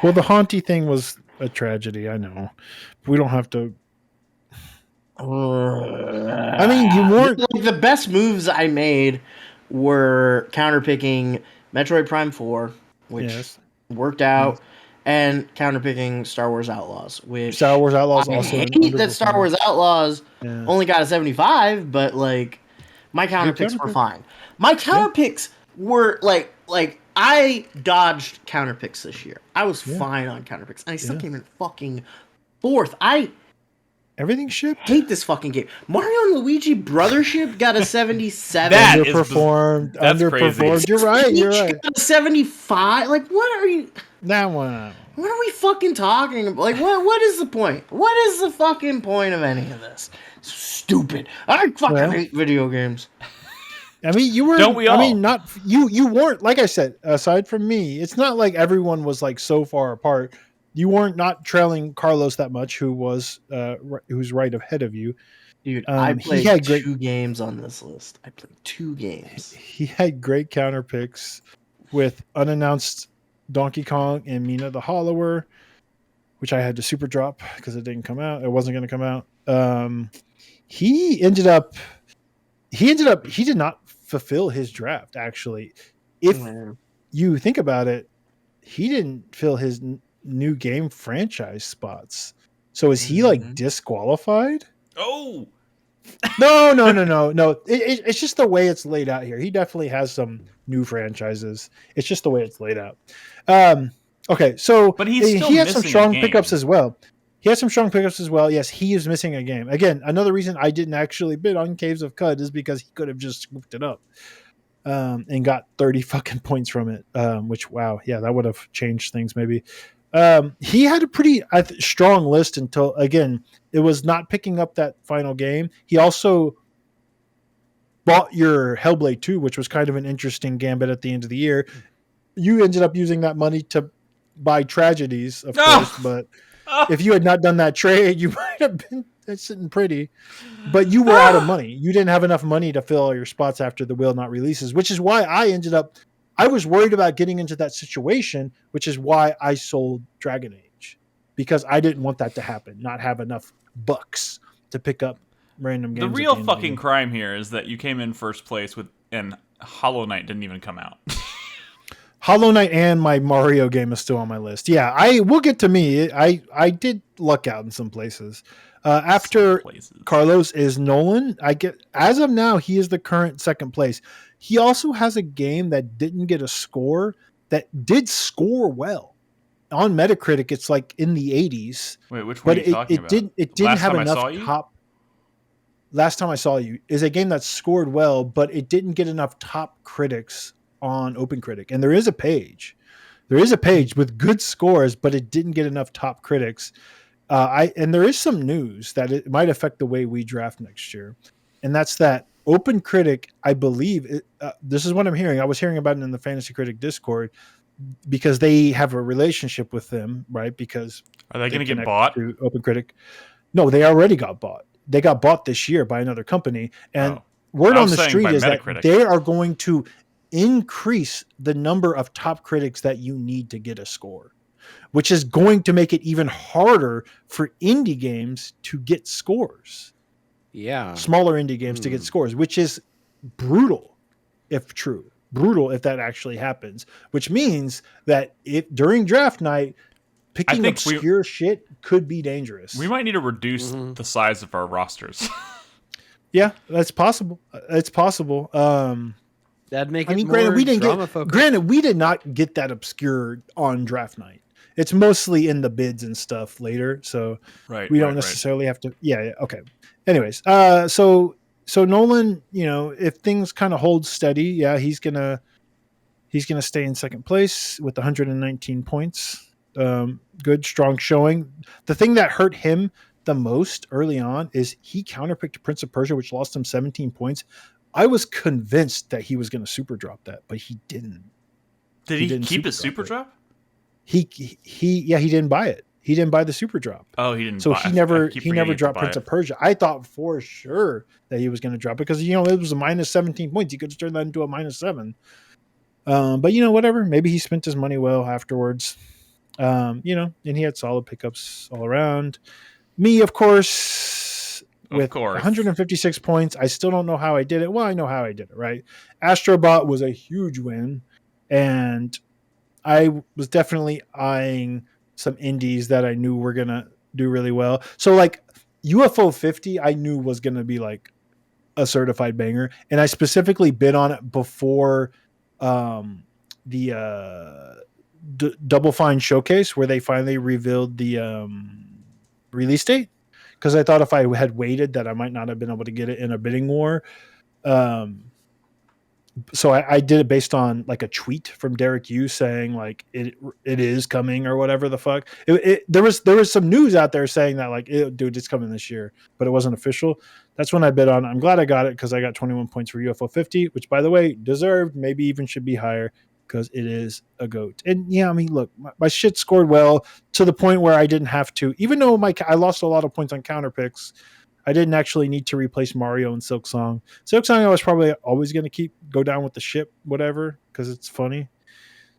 Well, the Haunty thing was a tragedy, I know. But we don't have to. I mean, you weren't. The best moves I made were counterpicking Metroid Prime 4, which worked out, and counterpicking Star Wars Outlaws, which Star Wars Outlaws I also. hate that Star Wars Outlaws only got a 75, but my counterpicks were fine. My counterpicks were I dodged counterpicks this year. I was fine on counterpicks, and I still came in fucking fourth. Everything shipped. Hate this fucking game. Mario and Luigi Brothership got a 77. Underperformed. Crazy. You're right. Got a 75. What are you? That one. What are we fucking talking about? What is the point? What is the fucking point of any of this? Stupid. I fucking hate video games. I mean, you were. Don't we all? I mean, not you. You weren't. Like I said, aside from me, it's not like everyone was so far apart. You weren't not trailing Carlos that much, who's right ahead of you. Dude, I played 2 games on this list. I played 2 games. He had great counter picks with unannounced Donkey Kong and Mina the Hollower, which I had to super drop because it didn't come out. It wasn't going to come out. He did not fulfill his draft. Actually, if you think about it, he didn't fill his new game franchise spots. So is he like disqualified? Oh, no. It's just the way it's laid out here. He definitely has some new franchises. It's just the way it's laid out. Okay, so but he has some strong pickups as well. Yes, he is missing a game. Again, another reason I didn't actually bid on Caves of Cud is because he could have just scooped it up and got 30 fucking points from it. Which, wow, yeah, that would have changed things maybe. He had a pretty strong list until, again, it was not picking up that final game. He also bought your Hellblade 2, which was kind of an interesting gambit at the end of the year. You ended up using that money to buy Tragedies, of course, but if you had not done that trade, you might have been sitting pretty. But you were out of money. You didn't have enough money to fill all your spots after the Will Not releases, which is why I was worried about getting into that situation, which is why I sold Dragon Age, because I didn't want that to happen, not have enough bucks to pick up random games. The real fucking crime here is that you came in first place and Hollow Knight didn't even come out. Hollow Knight and my Mario game is still on my list. Yeah, I will get to me. I did luck out in some places. After Carlos is Nolan. As of now, he is the current second place. He also has a game that didn't get a score that did score well. On Metacritic, it's like in the 80s. Wait, which one are you talking about? It didn't have enough top. Last Time I Saw You is a game that scored well, but it didn't get enough top critics on OpenCritic. And there is a page with good scores, but it didn't get enough top critics. And there is some news that it might affect the way we draft next year. And that's that OpenCritic, I believe, this is what I'm hearing. I was hearing about it in the Fantasy Critic Discord because they have a relationship with them, right? Because are they going to get bought? To OpenCritic. No, they already got bought. They got bought this year by another company. And word on the street is that they are going to increase the number of top critics that you need to get a score, which is going to make it even harder for indie games to get scores. Yeah. Smaller indie games to get scores, which is brutal if true. Brutal if that actually happens, which means that during draft night, picking obscure shit could be dangerous. We might need to reduce the size of our rosters. Yeah, that's possible. It's possible. That'd make it more granted, we did not get that obscure on draft night. It's mostly in the bids and stuff later, so we don't necessarily have to. Yeah, okay. Anyways, so Nolan, if things kind of hold steady, yeah, he's gonna stay in second place with 119 points. Good, strong showing. The thing that hurt him the most early on is he counterpicked Prince of Persia, which lost him 17 points. I was convinced that he was going to super drop that, but he didn't. Did he keep his super drop? He didn't buy it. He didn't buy the super drop. Oh, he didn't. So he never dropped Prince of Persia. I thought for sure that he was going to drop it because it was a minus 17 points. He could have turned that into a minus 7. But whatever. Maybe he spent his money well afterwards. And he had solid pickups all around. Me, of course, with 156 points. I still don't know how I did it. Well, I know how I did it, right? Astrobot was a huge win, and I was definitely eyeing some indies that I knew were going to do really well. So, like, UFO 50, I knew was going to be, like, a certified banger, and I specifically bid on it before the Double Fine Showcase, where they finally revealed the release date, because I thought if I had waited that I might not have been able to get it in a bidding war. So I did it based on like a tweet from Derek Yu saying like it is coming or whatever the fuck. There was some news out there saying that like, dude, it's coming this year, but it wasn't official. That's when I bid on it. I'm glad I got it because I got 21 points for UFO 50, which by the way deserved, maybe even should be higher, because it is a goat. And yeah, I mean, look, my shit scored well to the point where I didn't have to, even though I lost a lot of points on counter picks, I didn't actually need to replace Mario and Silk Song. Silk Song I was probably always going to go down with the ship, whatever, because it's funny.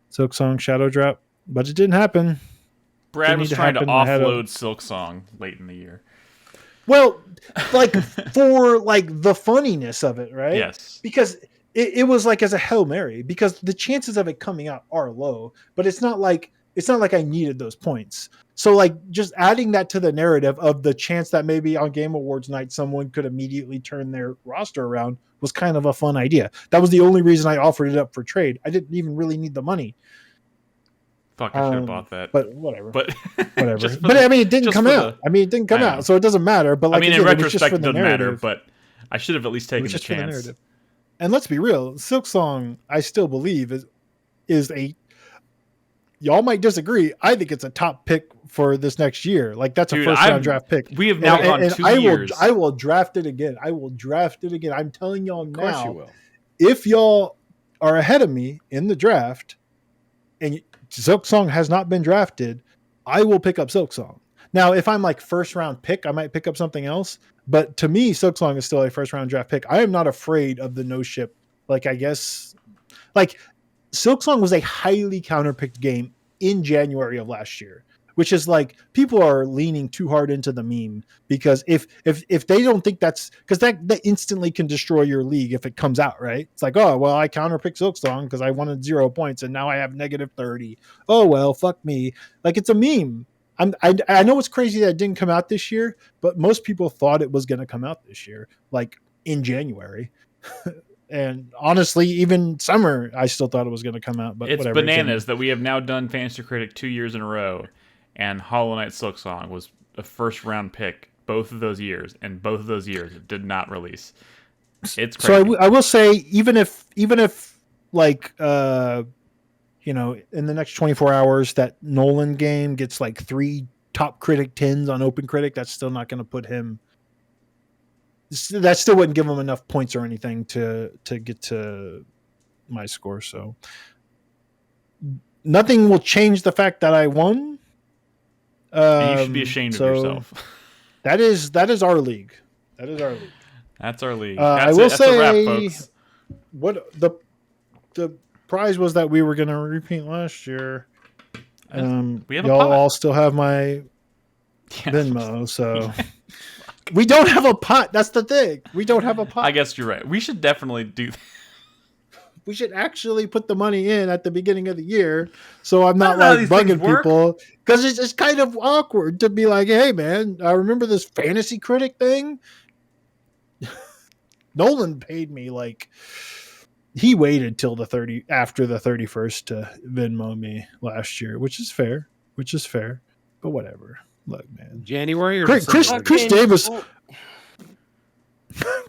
Silk Song Shadow Drop, but it didn't happen. Brad was trying to offload Silk Song late in the year. Well, like for like the funniness of it, right? Yes. Because it was like as a Hail Mary, because the chances of it coming out are low, but it's not like I needed those points. So like just adding that to the narrative of the chance that maybe on Game Awards night someone could immediately turn their roster around was kind of a fun idea. That was the only reason I offered it up for trade. I didn't even really need the money. Fuck, I should have bought that. But whatever. But whatever. But I mean, it didn't come out. It didn't come out, so it doesn't matter. But like, I mean, in retrospect, it doesn't matter. But I should have at least taken the chance. The and let's be real, Silksong, I still believe is a. Y'all might disagree. I think it's a top pick for this next year. Like that's a first round draft pick. We have now gone 2 years. I will draft it again. I'm telling y'all now. Of course you will. If y'all are ahead of me in the draft, and Silksong has not been drafted, I will pick up Silksong. Now, if I'm like first round pick, I might pick up something else. But to me, Silksong is still a first round draft pick. I am not afraid of the no ship. Like I guess, like Silksong was a highly counterpicked game in January of last year, which is like people are leaning too hard into the meme, because if they don't think that's, because that instantly can destroy your league if it comes out, right? It's like, oh, well, I counterpicked Silksong because I wanted 0 points and now I have negative 30. Oh, well, fuck me. Like it's a meme. I know it's crazy that it didn't come out this year, but most people thought it was going to come out this year, like in January. And honestly, even summer, I still thought it was going to come out. But it's whatever, bananas that we have now done Fantasy Critic 2 years in a row, and Hollow Knight Silksong was a first round pick both of those years, and both of those years it did not release. It's crazy. So I will say, even if like you know, in the next 24 hours that Nolan game gets like 3 top critic 10s on Open Critic, that's still not going to put him. That still wouldn't give him enough points or anything to get to my score. So nothing will change the fact that I won. You should be ashamed of yourself. That is our league. That is our league. That's our league. I will say, a wrap, folks. What the prize was that we were going to repeat last year. We have y'all all still have my Venmo, so. We don't have a pot. That's the thing. We don't have a pot. I guess you're right. We should definitely do that. We should actually put the money in at the beginning of the year, so I'm not like bugging people, because it's kind of awkward to be like, "Hey, man, I remember this Fantasy Critic thing." Nolan paid me like he waited till after the 31st to Venmo me last year, which is fair. But whatever. Look, man. January or Chris Davis.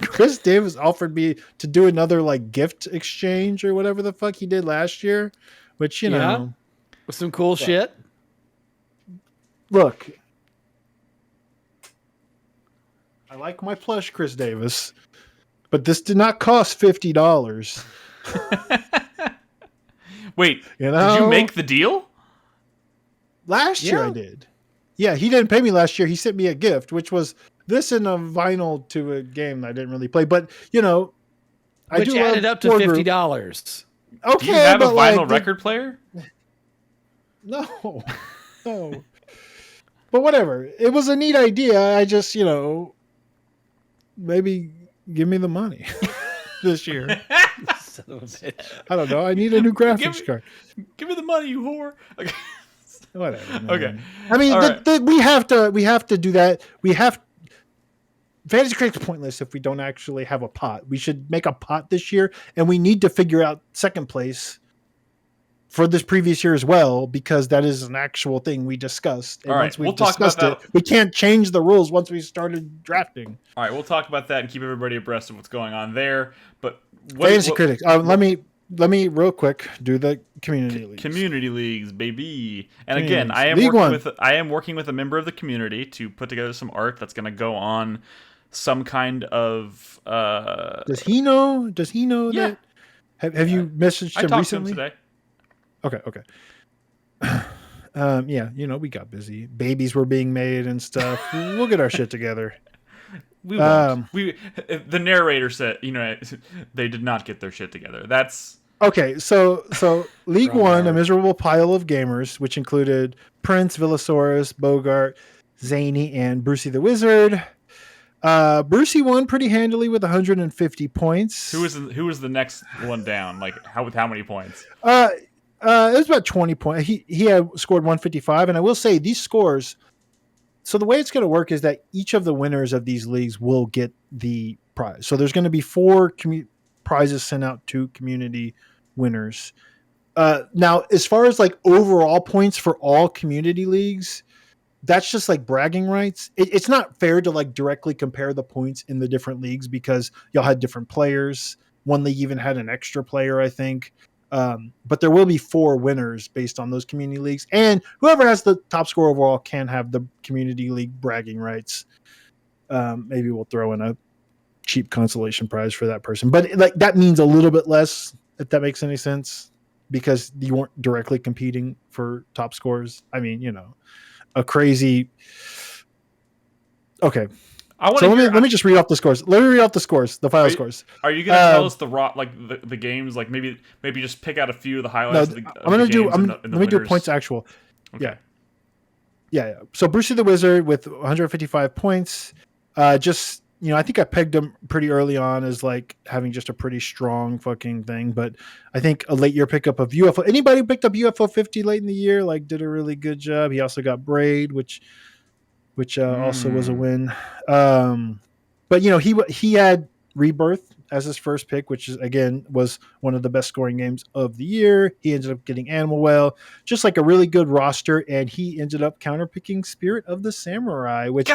Chris Davis offered me to do another like gift exchange or whatever the fuck he did last year, which you know, with some cool shit. Look, I like my plush, Chris Davis, but this did not cost $50. Wait, did you make the deal? Last year I did. Yeah, he didn't pay me last year. He sent me a gift, which was this and a vinyl to a game I didn't really play. But, you know, which added up to $50. Okay, do you have a vinyl record player? No. But whatever. It was a neat idea. I just, you know, maybe give me the money this year. Son of a bitch. I don't know. I need a new graphics card. Give me the money, you whore. Okay. Whatever. Man. Okay. I mean, we have to do that. Fantasy Critic's pointless if we don't actually have a pot. We should make a pot this year, and we need to figure out second place for this previous year as well, because that is an actual thing we discussed. And once we've discussed it, we can't change the rules once we started drafting. All right, we'll talk about that and keep everybody abreast of what's going on there. But Fantasy Critic. Let me real quick do the community leagues. Community leagues, baby. And again, I am working with a member of the community to put together some art that's going to go on some kind of. Does he know? That? Have you messaged him recently? I talked to him today. Okay. Yeah, you know, we got busy. Babies were being made and stuff. We'll get our shit together. We won't. The narrator said, you know, they did not get their shit together. That's okay. So League One, a miserable pile of gamers, which included Prince, Villasaurus, Bogart, Zany, and Brucey the Wizard, Brucey won pretty handily with 150 points. Who was the next one down? Like with how many points? It was about 20 points. He had scored 155, and I will say these scores. So the way it's going to work is that each of the winners of these leagues will get the prize. So there's going to be 4 prizes sent out to community winners. Now, as far as like overall points for all community leagues, that's just like bragging rights. It's not fair to like directly compare the points in the different leagues because y'all had different players. One league even had an extra player, I think. But there will be 4 winners based on those community leagues, and whoever has the top score overall can have the community league bragging rights. Maybe we'll throw in a cheap consolation prize for that person, but like that means a little bit less, if that makes any sense, because you weren't directly competing for top scores. I mean, a crazy. Okay. Let me just read off the scores. Let me read off the scores, the final scores. Are you going to tell us the games? Like maybe just pick out a few of the highlights. Let me do points actual. Okay. Yeah. So Brucey the Wizard with 155 points. I think I pegged him pretty early on as like having just a pretty strong fucking thing. But I think a late year pickup of UFO. Anybody who picked up UFO 50 late in the year like did a really good job. He also got Braid, which also was a win. But he had Rebirth as his first pick, which is again was one of the best scoring games of the year. He ended up getting Animal Well, just like a really good roster, and he ended up counterpicking Spirit of the Samurai, which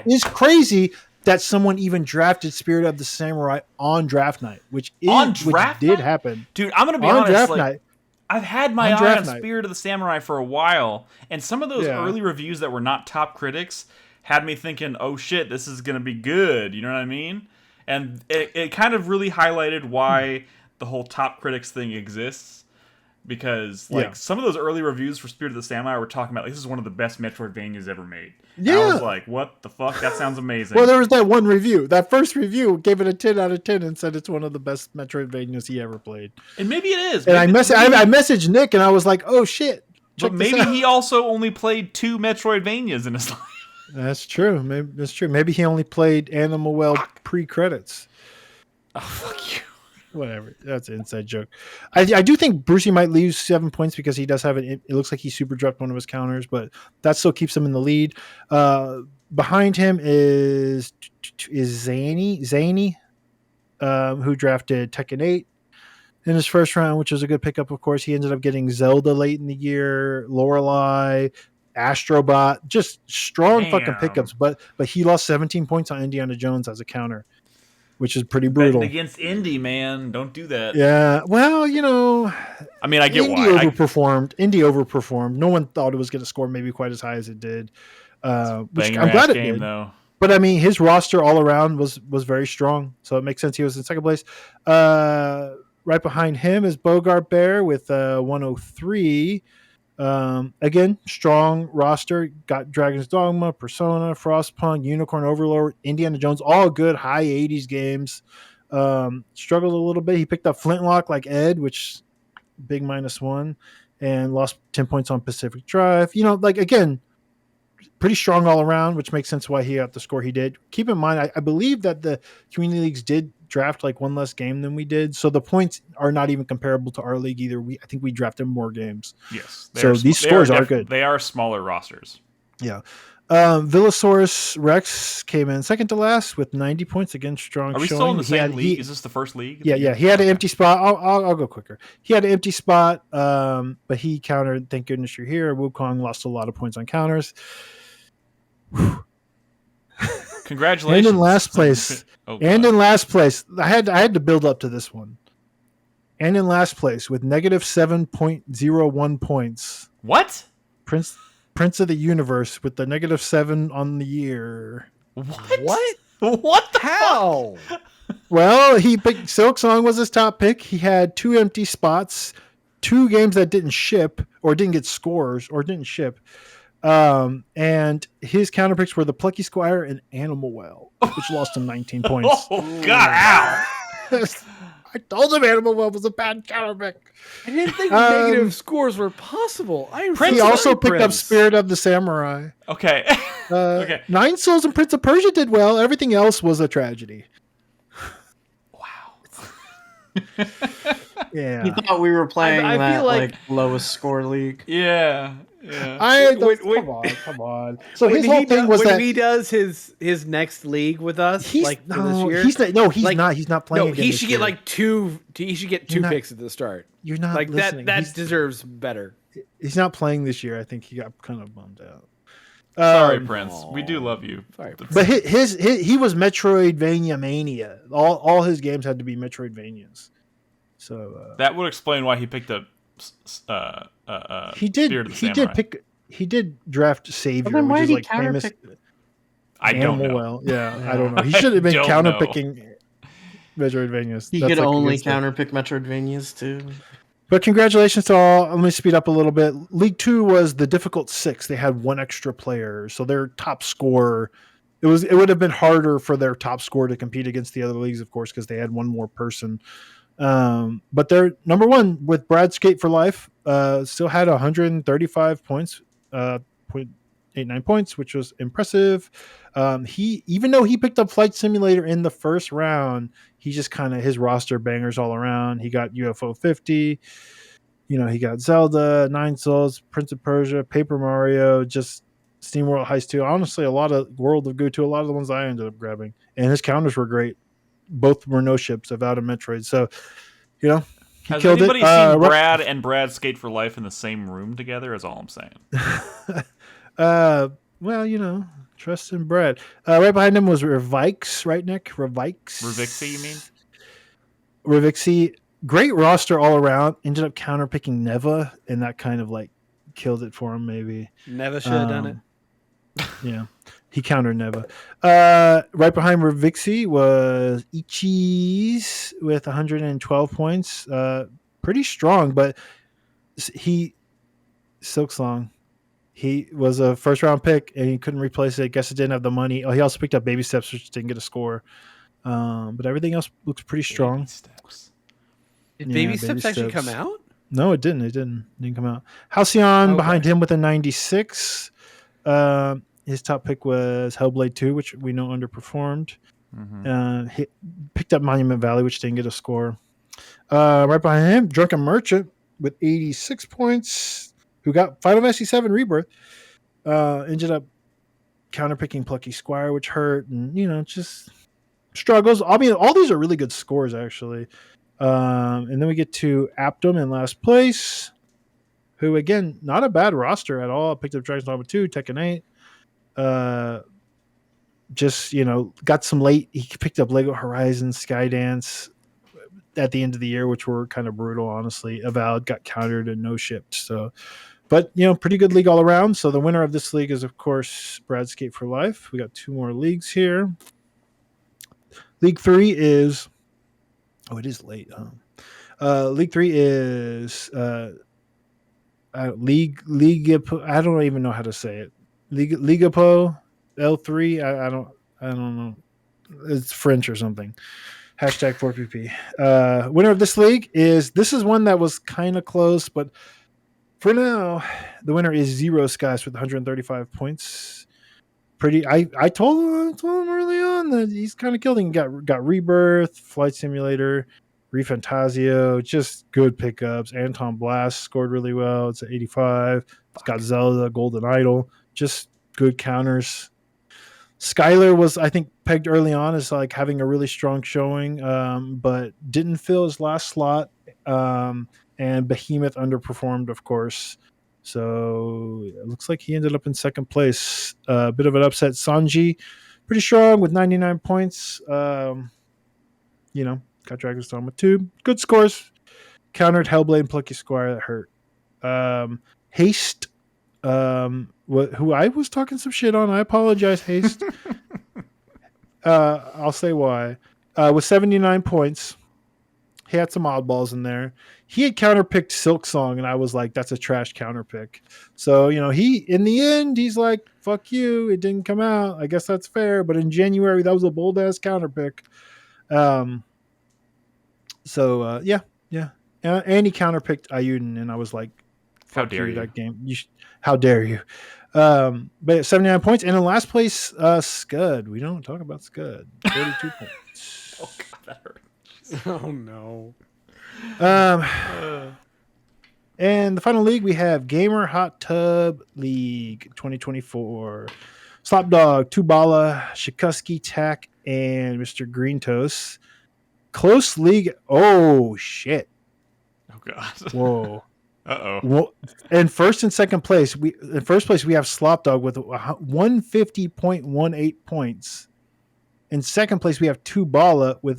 is crazy that someone even drafted Spirit of the Samurai on draft night, which did happen. Dude, I'm gonna be honest. Draft night. I've had my eye on Spirit of the Samurai for a while, and some of those early reviews that were not top critics had me thinking, oh shit, this is going to be good. You know what I mean? And it kind of really highlighted why the whole top critics thing exists. Because some of those early reviews for Spirit of the Samurai were talking about, like, this is one of the best Metroidvanias ever made. Yeah. And I was like, what the fuck? That sounds amazing. Well, there was that one review. That first review gave it a 10 out of 10 and said it's one of the best Metroidvanias he ever played. And maybe it is. And I messaged Nick and I was like, oh shit. But maybe he also only played 2 Metroidvanias in his life. That's true. Maybe he only played Animal Well pre-credits. Oh, fuck you. Whatever. That's an inside joke. I do think Brucey might lose 7 points because he does have it. It looks like he super dropped one of his counters, but that still keeps him in the lead. Behind him is Zany, who drafted Tekken 8 in his first round, which was a good pickup, of course. He ended up getting Zelda late in the year, Lorelei, Astrobot, just strong fucking pickups. But he lost 17 points on Indiana Jones as a counter, which is pretty brutal. Betting against Indy, man. Don't do that. Yeah. Well, I mean, I get Indy overperformed. Indy overperformed. No one thought it was going to score maybe quite as high as it did. Which I'm glad it did. Though. But I mean, his roster all around was very strong, so it makes sense he was in second place. Right behind him is Bogart Bear with 103. Again, strong roster. Got Dragon's Dogma, Persona, Frostpunk, Unicorn Overlord, Indiana Jones, all good high 80s games. Struggled a little bit. He picked up Flintlock like Ed, which big -1, and lost 10 points on Pacific Drive. Again, pretty strong all around, which makes sense why he got the score he did. Keep in mind, I believe that the community leagues did draft like one less game than we did, so the points are not even comparable to our league either. I think we drafted more games. Yes, so these scores are good. They are smaller rosters. Yeah. Villasaurus Rex came in second to last with 90 points. Again, strong. Are we still in the same league? Is this the first league? Yeah. He had an empty spot. I'll go quicker. He had an empty spot, but he countered. Thank goodness you're here. Wukong lost a lot of points on counters. Congratulations. And in last place. In last place. I had to build up to this one. And in last place with -7.01 points. What? Prince of the Universe with the -7 on the year. What? What the How? Fuck? Well, he picked Silk Song was his top pick. He had 2 empty spots, 2 games that didn't ship or didn't get scores or didn't ship. And his counter picks were the Plucky Squire and Animal Well, which lost him 19 points. Oh, God, ow. I told him Animal Web was a bad counter pick. I didn't think negative scores were possible. He also picked up Spirit of the Samurai. Okay. Okay. Nine Souls and Prince of Persia did well. Everything else was a tragedy. Wow. Yeah. You thought we were playing I that feel like lowest score league. Yeah. Come on. So his whole thing was when he does his next league with us, for this year. He's not playing. No, he should get like two. He should get two picks at the start. You're not like listening. That deserves better. He's not playing this year. I think he got kind of bummed out. Sorry, Prince. We do love you. Sorry, but he was Metroidvania mania. All his games had to be Metroidvanias. So that would explain why he picked up. He did draft Savior, which is like famous. I don't know. Well, yeah, I don't know. He should have been counterpicking Metroidvanias. He could only counterpick Metroidvanias too. But congratulations to all. Let me speed up a little bit. League 2 was the difficult 6. They had one extra player, so their top scorer. It would have been harder for their top scorer to compete against the other leagues, of course, because they had one more person. But they're number one with Brad Skate for Life. Still had 135 points, 0.89 points, which was impressive. Even though he picked up Flight Simulator in the first round, he just kind of his roster bangers all around. He got UFO 50, he got Zelda, Nine Souls, Prince of Persia, Paper Mario, just SteamWorld Heist 2. Honestly, a lot of World of Goo 2, a lot of the ones I ended up grabbing, and his counters were great. Both were no ships of Out of Metroid, so he Has killed anybody it. seen Brad and Brad Skate for Life in the same room together? Is all I'm saying. Well, trust in Brad. Right behind him was Revix, right, Nick? Revixie, you mean? Revixie. Great roster all around. Ended up counterpicking Neva, and that kind of killed it for him, maybe. Neva should have done it. Yeah. He countered Neva. Right behind Revixie was Ichis with 112 points. Pretty strong, but Silksong. He was a first round pick and he couldn't replace it. Guess it didn't have the money. Oh, he also picked up Baby Steps, which didn't get a score. But everything else looks pretty strong. Baby Steps. Did Baby Steps actually come out? No, it didn't. It didn't come out. Halcyon behind him with a 96. His top pick was Hellblade 2, which we know underperformed. Mm-hmm. He picked up Monument Valley, which didn't get a score. Right behind him, Drunken Merchant with 86 points, who got Final Fantasy VII Rebirth. Ended up counterpicking Plucky Squire, which hurt, and just struggles. I mean, all these are really good scores, actually. And then we get to Aptum in last place, who, again, not a bad roster at all. Picked up Dragon's Dogma 2, Tekken 8. Just got some late. He picked up Lego Horizon, Skydance at the end of the year, which were kind of brutal, honestly. Avowed got countered and no shipped. So, but pretty good league all around. So the winner of this league is, of course, Brad Skate for Life. We got two more leagues here. League 3 is. Oh, it is late, huh? League 3 is League. I don't even know how to say it. Ligapo L3. I don't know. It's French or something. Hashtag 4PP. Winner of this league is one that was kind of close, but for now, the winner is Zero Skies with 135 points. I told him early on that he's kind of killed. He got Rebirth, Flight Simulator, ReFantasio, just good pickups. Anton Blast scored really well. It's at 85. It's got Zelda, Golden Idol. Just good counters. Skylar was, I think, pegged early on as having a really strong showing, but didn't fill his last slot. And Behemoth underperformed, of course. So it looks like he ended up in second place. A bit of an upset. Sanji, pretty strong with 99 points. Got Dragon's Dogma 2. Good scores. Countered Hellblade and Plucky Squire that hurt. Haste, who I was talking some shit on. I apologize, Haste. I'll say why. With 79 points, he had some oddballs in there. He had counterpicked Silksong, and I was like, that's a trash counterpick. So, he, in the end, he's like, fuck you. It didn't come out. I guess that's fair. But in January, that was a bold-ass counterpick. So yeah. And he counterpicked Ayuden, and I was like, "How dare you? That game? How dare you?" But 79 points, and in last place, Scud. We don't talk about Scud. 42 points. Oh God, that hurts. Oh no. And the final league, we have Gamer Hot Tub League 2024. Slopdog, Tubala, Shikuski, Tack, and Mr. Green Toast. Close league. Oh shit. Oh God. Whoa. Uh-oh. Well, in first and second place, we have Slopdog with 150.18 points. In second place, we have Tubala with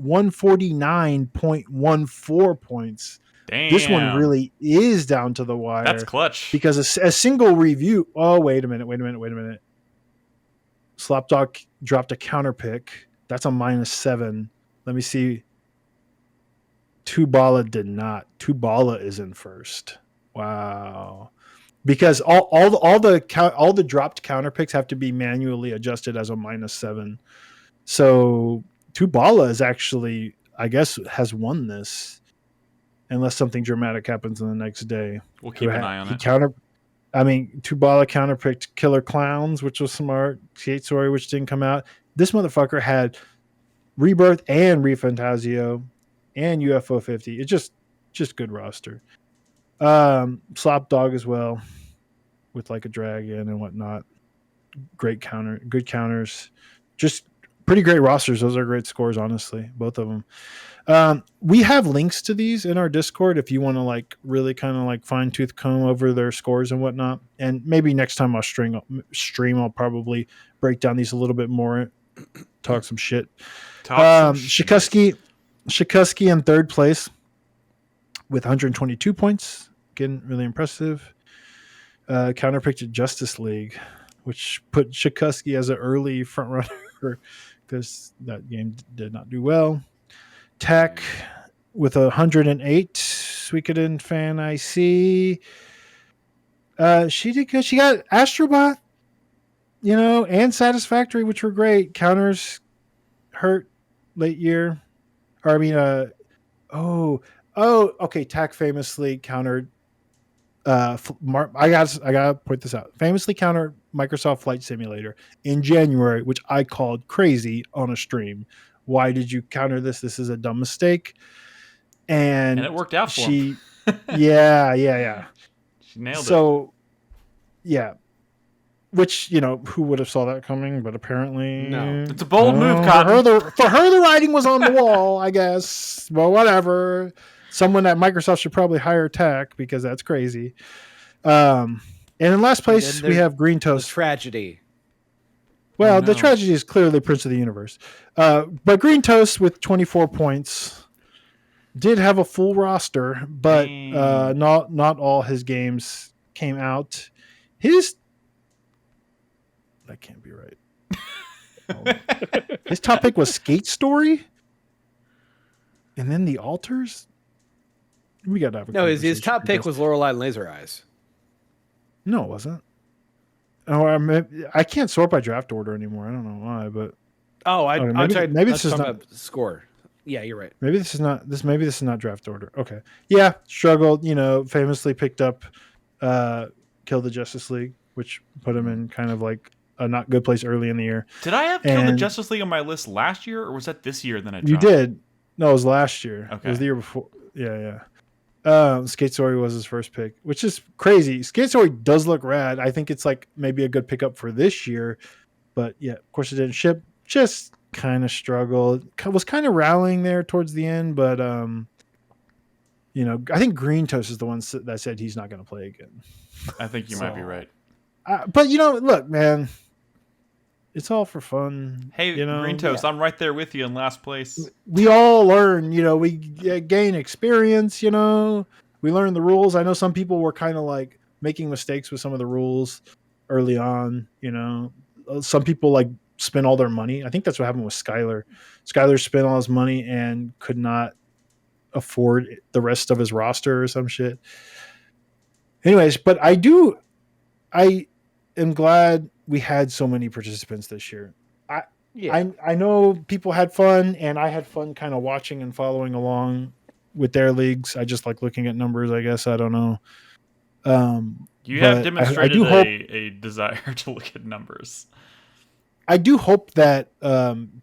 149.14 points. Damn. This one really is down to the wire. That's clutch. Because a single review. Oh, wait a minute. Slopdog dropped a counter pick. That's a -7. Let me see. Tubala did not. Tubala is in first. Wow. Because all the dropped counter picks have to be manually adjusted as a -7. So Tubala is actually, I guess, has won this, unless something dramatic happens in the next day. We'll keep an eye on it. Tubala counterpicked Killer Clowns, which was smart. Skate Story, which didn't come out. This motherfucker had Rebirth and Refantasio and UFO 50. It's just good roster. Slop Dog as well, with like a dragon and whatnot. Good counters. Just pretty great rosters. Those are great scores, honestly, both of them. We have links to these in our Discord if you want to like really kind of like fine tooth comb over their scores and whatnot. And maybe next time I'll stream, I'll probably break down these a little bit more, talk some shit. Shikuski in third place with 122 points. Again, really impressive. Counterpicked at Justice League, which put Shikuski as an early front runner because that game did not do well. Tack with 108. Suikoden fan IC. She did good. She got Astrobot, and Satisfactory, which were great. Counters hurt late year. Or I mean, okay. Tack famously countered. I gotta point this out. Famously countered Microsoft Flight Simulator in January, which I called crazy on a stream. Why did you counter this? This is a dumb mistake. And it worked out for him. Yeah. She nailed it. So, yeah. Which, who would have saw that coming? But apparently... No. It's a bold move, Cotton. For her, the writing was on the wall, I guess. Well, whatever. Someone at Microsoft should probably hire Tack because that's crazy. And in last place, we have Green Toast. Tragedy. Well, the tragedy is clearly Prince of the Universe. But Green Toast with 24 points did have a full roster, but not all his games came out. That can't be right. His top pick was Skate Story, and then the Altars. We got to have a conversation. His top pick was Lorelei and Laser Eyes. No, it wasn't. Oh, I can't sort by draft order anymore. I don't know why, but maybe this is not score. Yeah, you're right. Maybe this is not draft order. Okay, yeah, struggled. Famously picked up Kill the Justice League, which put him in kind of like a not good place early in the year. Did I have Kill the Justice League on my list last year, or was that this year? Then You did. No, it was last year. Okay. It was the year before. Yeah. Skate Story was his first pick, which is crazy. Skate Story does look rad. I think it's like maybe a good pickup for this year, but yeah, of course it didn't ship. Just kind of struggled. Was kind of rallying there towards the end, but I think Green Toast is the one that said he's not going to play again. I think you might be right. But look, man, it's all for fun. Hey, Green Toast, I'm right there with you in last place. We all learn, we gain experience, we learn the rules. I know some people were kind of like making mistakes with some of the rules early on, Some people like spent all their money. I think that's what happened with Skylar. Skylar spent all his money and could not afford the rest of his roster or some shit. Anyways, but I am glad we had so many participants this year. I know people had fun, and I had fun kind of watching and following along with their leagues. I just like looking at numbers, I guess. I don't know. You have demonstrated a desire to look at numbers. I do hope that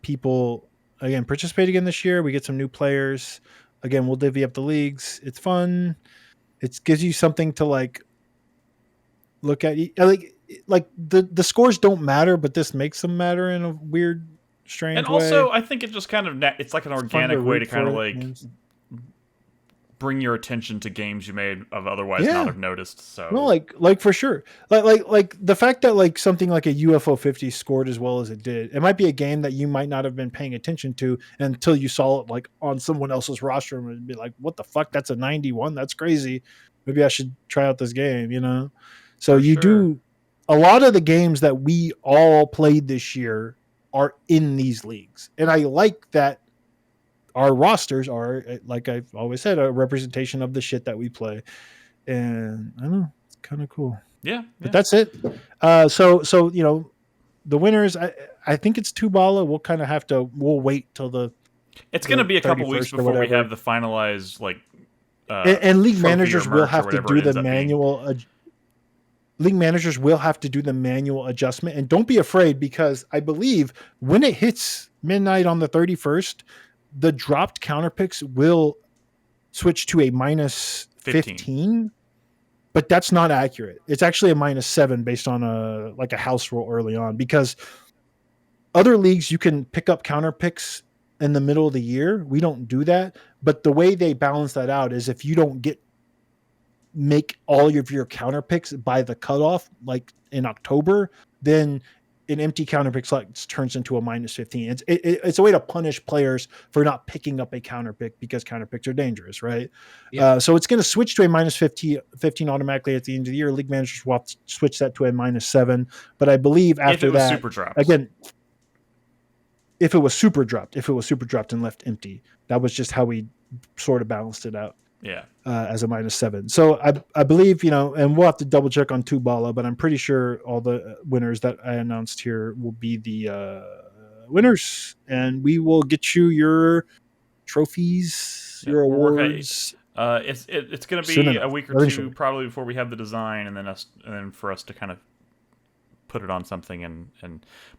people, again, participate again this year. We get some new players. Again, we'll divvy up the leagues. It's fun. It gives you something to like look at. Like the scores don't matter, but this makes them matter in a weird, strange way. And also, I think it just kind of it's like an organic way to kind of like bring your attention to games you may have otherwise not have noticed. So no, like for sure, like the fact that like something like a UFO 50 scored as well as it did, it might be a game that you might not have been paying attention to until you saw it like on someone else's roster and be like, what the fuck, that's a 91, that's crazy, maybe I should try out this game, you know. So do a lot of the games that we all played this year are in these leagues, and I like that our rosters are, like I've always said, a representation of the shit that we play. And I don't know, it's kind of cool. Yeah. But that's it. So, you know, the winners, I think it's Tubala. We'll kind of we'll wait till it's going to be a couple weeks before we have the finalized, like, and league managers will have to do the manual. League managers will have to do the manual adjustment. And don't be afraid, because I believe when it hits midnight on the 31st, the dropped counter picks will switch to a minus 15, but that's not accurate. It's actually a -7 based on a house rule early on, because other leagues you can pick up counter picks in the middle of the year. We don't do that, but the way they balance that out is if you don't make all of your counter picks by the cutoff, like in October, then an empty counter pick slot turns into a -15. It's a way to punish players for not picking up a counter pick, because counter picks are dangerous, right? Yeah. So it's going to switch to a -15 automatically at the end of the year. League managers will switch that to a -7. But I believe after that, super dropped. Again, if it was super dropped and left empty, that was just how we sort of balanced it out. Yeah. As a -7. So I believe, you know, and we'll have to double check on Tubala, but I'm pretty sure all the winners that I announced here will be the winners, and we will get you your trophies, your awards. It's going to be a week or two probably before we have the design, and then for us to kind of put it on something,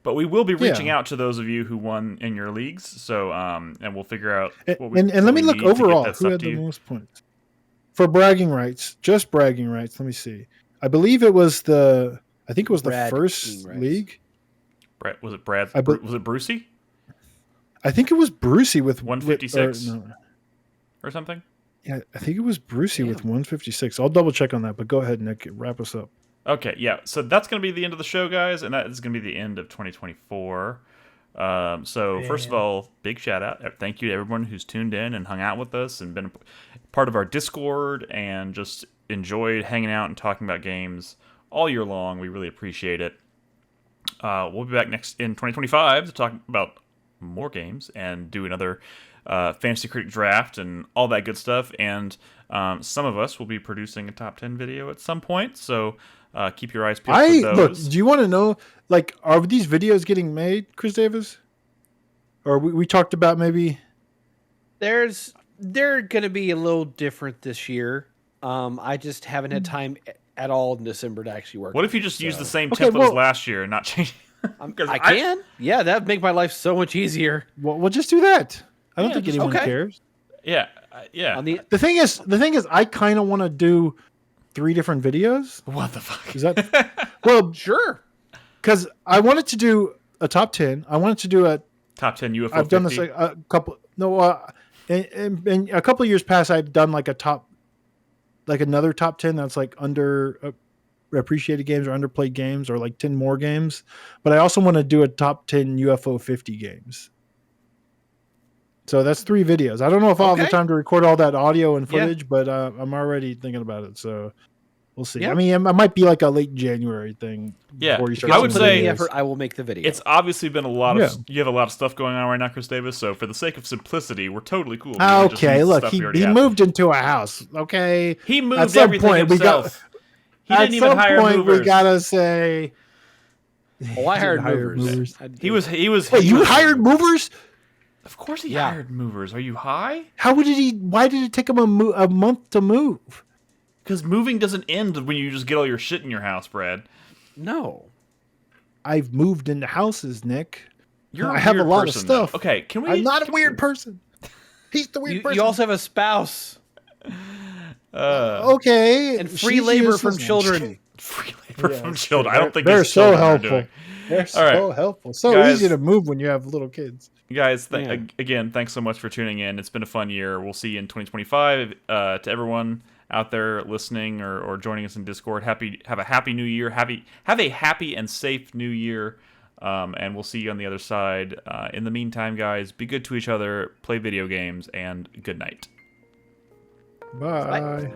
but we will be reaching out to those of you who won in your leagues. So and we'll figure out what we, and let me look overall who had the most points for bragging rights. Just bragging rights. Let me see. I believe it was the first league. Was it Brad? Was it Brucey? I think it was Brucey with 156 or something. Yeah, I think it was Brucey with 156. I'll double check on that, but go ahead, Nick. Wrap us up. Okay, yeah. So that's going to be the end of the show, guys, and that is going to be the end of 2024. First of all, big shout out. Thank you to everyone who's tuned in and hung out with us and been part of our Discord and just enjoyed hanging out and talking about games all year long. We really appreciate it. We'll be back next in 2025 to talk about more games and do another Fantasy Critic draft and all that good stuff. And some of us will be producing a top 10 video at some point. So keep your eyes peeled for those. Look, do you want to know, like, are these videos getting made, Chris Davis? Or we talked about maybe... They're going to be a little different this year. I just haven't had time at all in December to actually work. What if you just use the same template as last year and not change? I can. Yeah, that would make my life so much easier. Well, we'll just do that. I don't think anyone cares. Yeah, yeah. The thing is, I kind of want to do 3 different videos. What the fuck is that? Well, sure. Because I wanted to do a top 10. I wanted to do a top 10 UFO. I've done this a couple. No, in a couple of years past, I've done like another top 10 that's like under appreciated games or underplayed games, or like 10 more games. But I also want to do a top 10 UFO 50 games. So that's 3 videos. I don't know if I'll have the time to record all that audio and footage, but I'm already thinking about it. So we'll see. Yeah. I mean, it might be like a late January thing. Yeah, I would say the effort, I will make the video. It's obviously been a lot of you have a lot of stuff going on right now, Chris Davis. So for the sake of simplicity, we're totally cool. Okay, look, he moved into a house. Okay, he moved everything himself. He didn't even hire movers. We gotta say Oh, I hired movers. He was. Wait, you hired movers? Of course he hired movers. Are you high? Why did it take him a month to move? Because moving doesn't end when you just get all your shit in your house, Brad. No. I've moved into houses, Nick. I have a lot of stuff. Though. Okay, I'm not a weird person. He's the weird person. You also have a spouse. Okay. And free labor from children. Free labor from children. I don't think they're so helpful. They're so helpful. So guys, easy to move when you have little kids. Guys, again, thanks so much for tuning in. It's been a fun year. We'll see you in 2025. To everyone out there listening or joining us in Discord, have a happy new year. Have a happy and safe new year. And we'll see you on the other side. In the meantime, guys, be good to each other, play video games, and good night. Bye.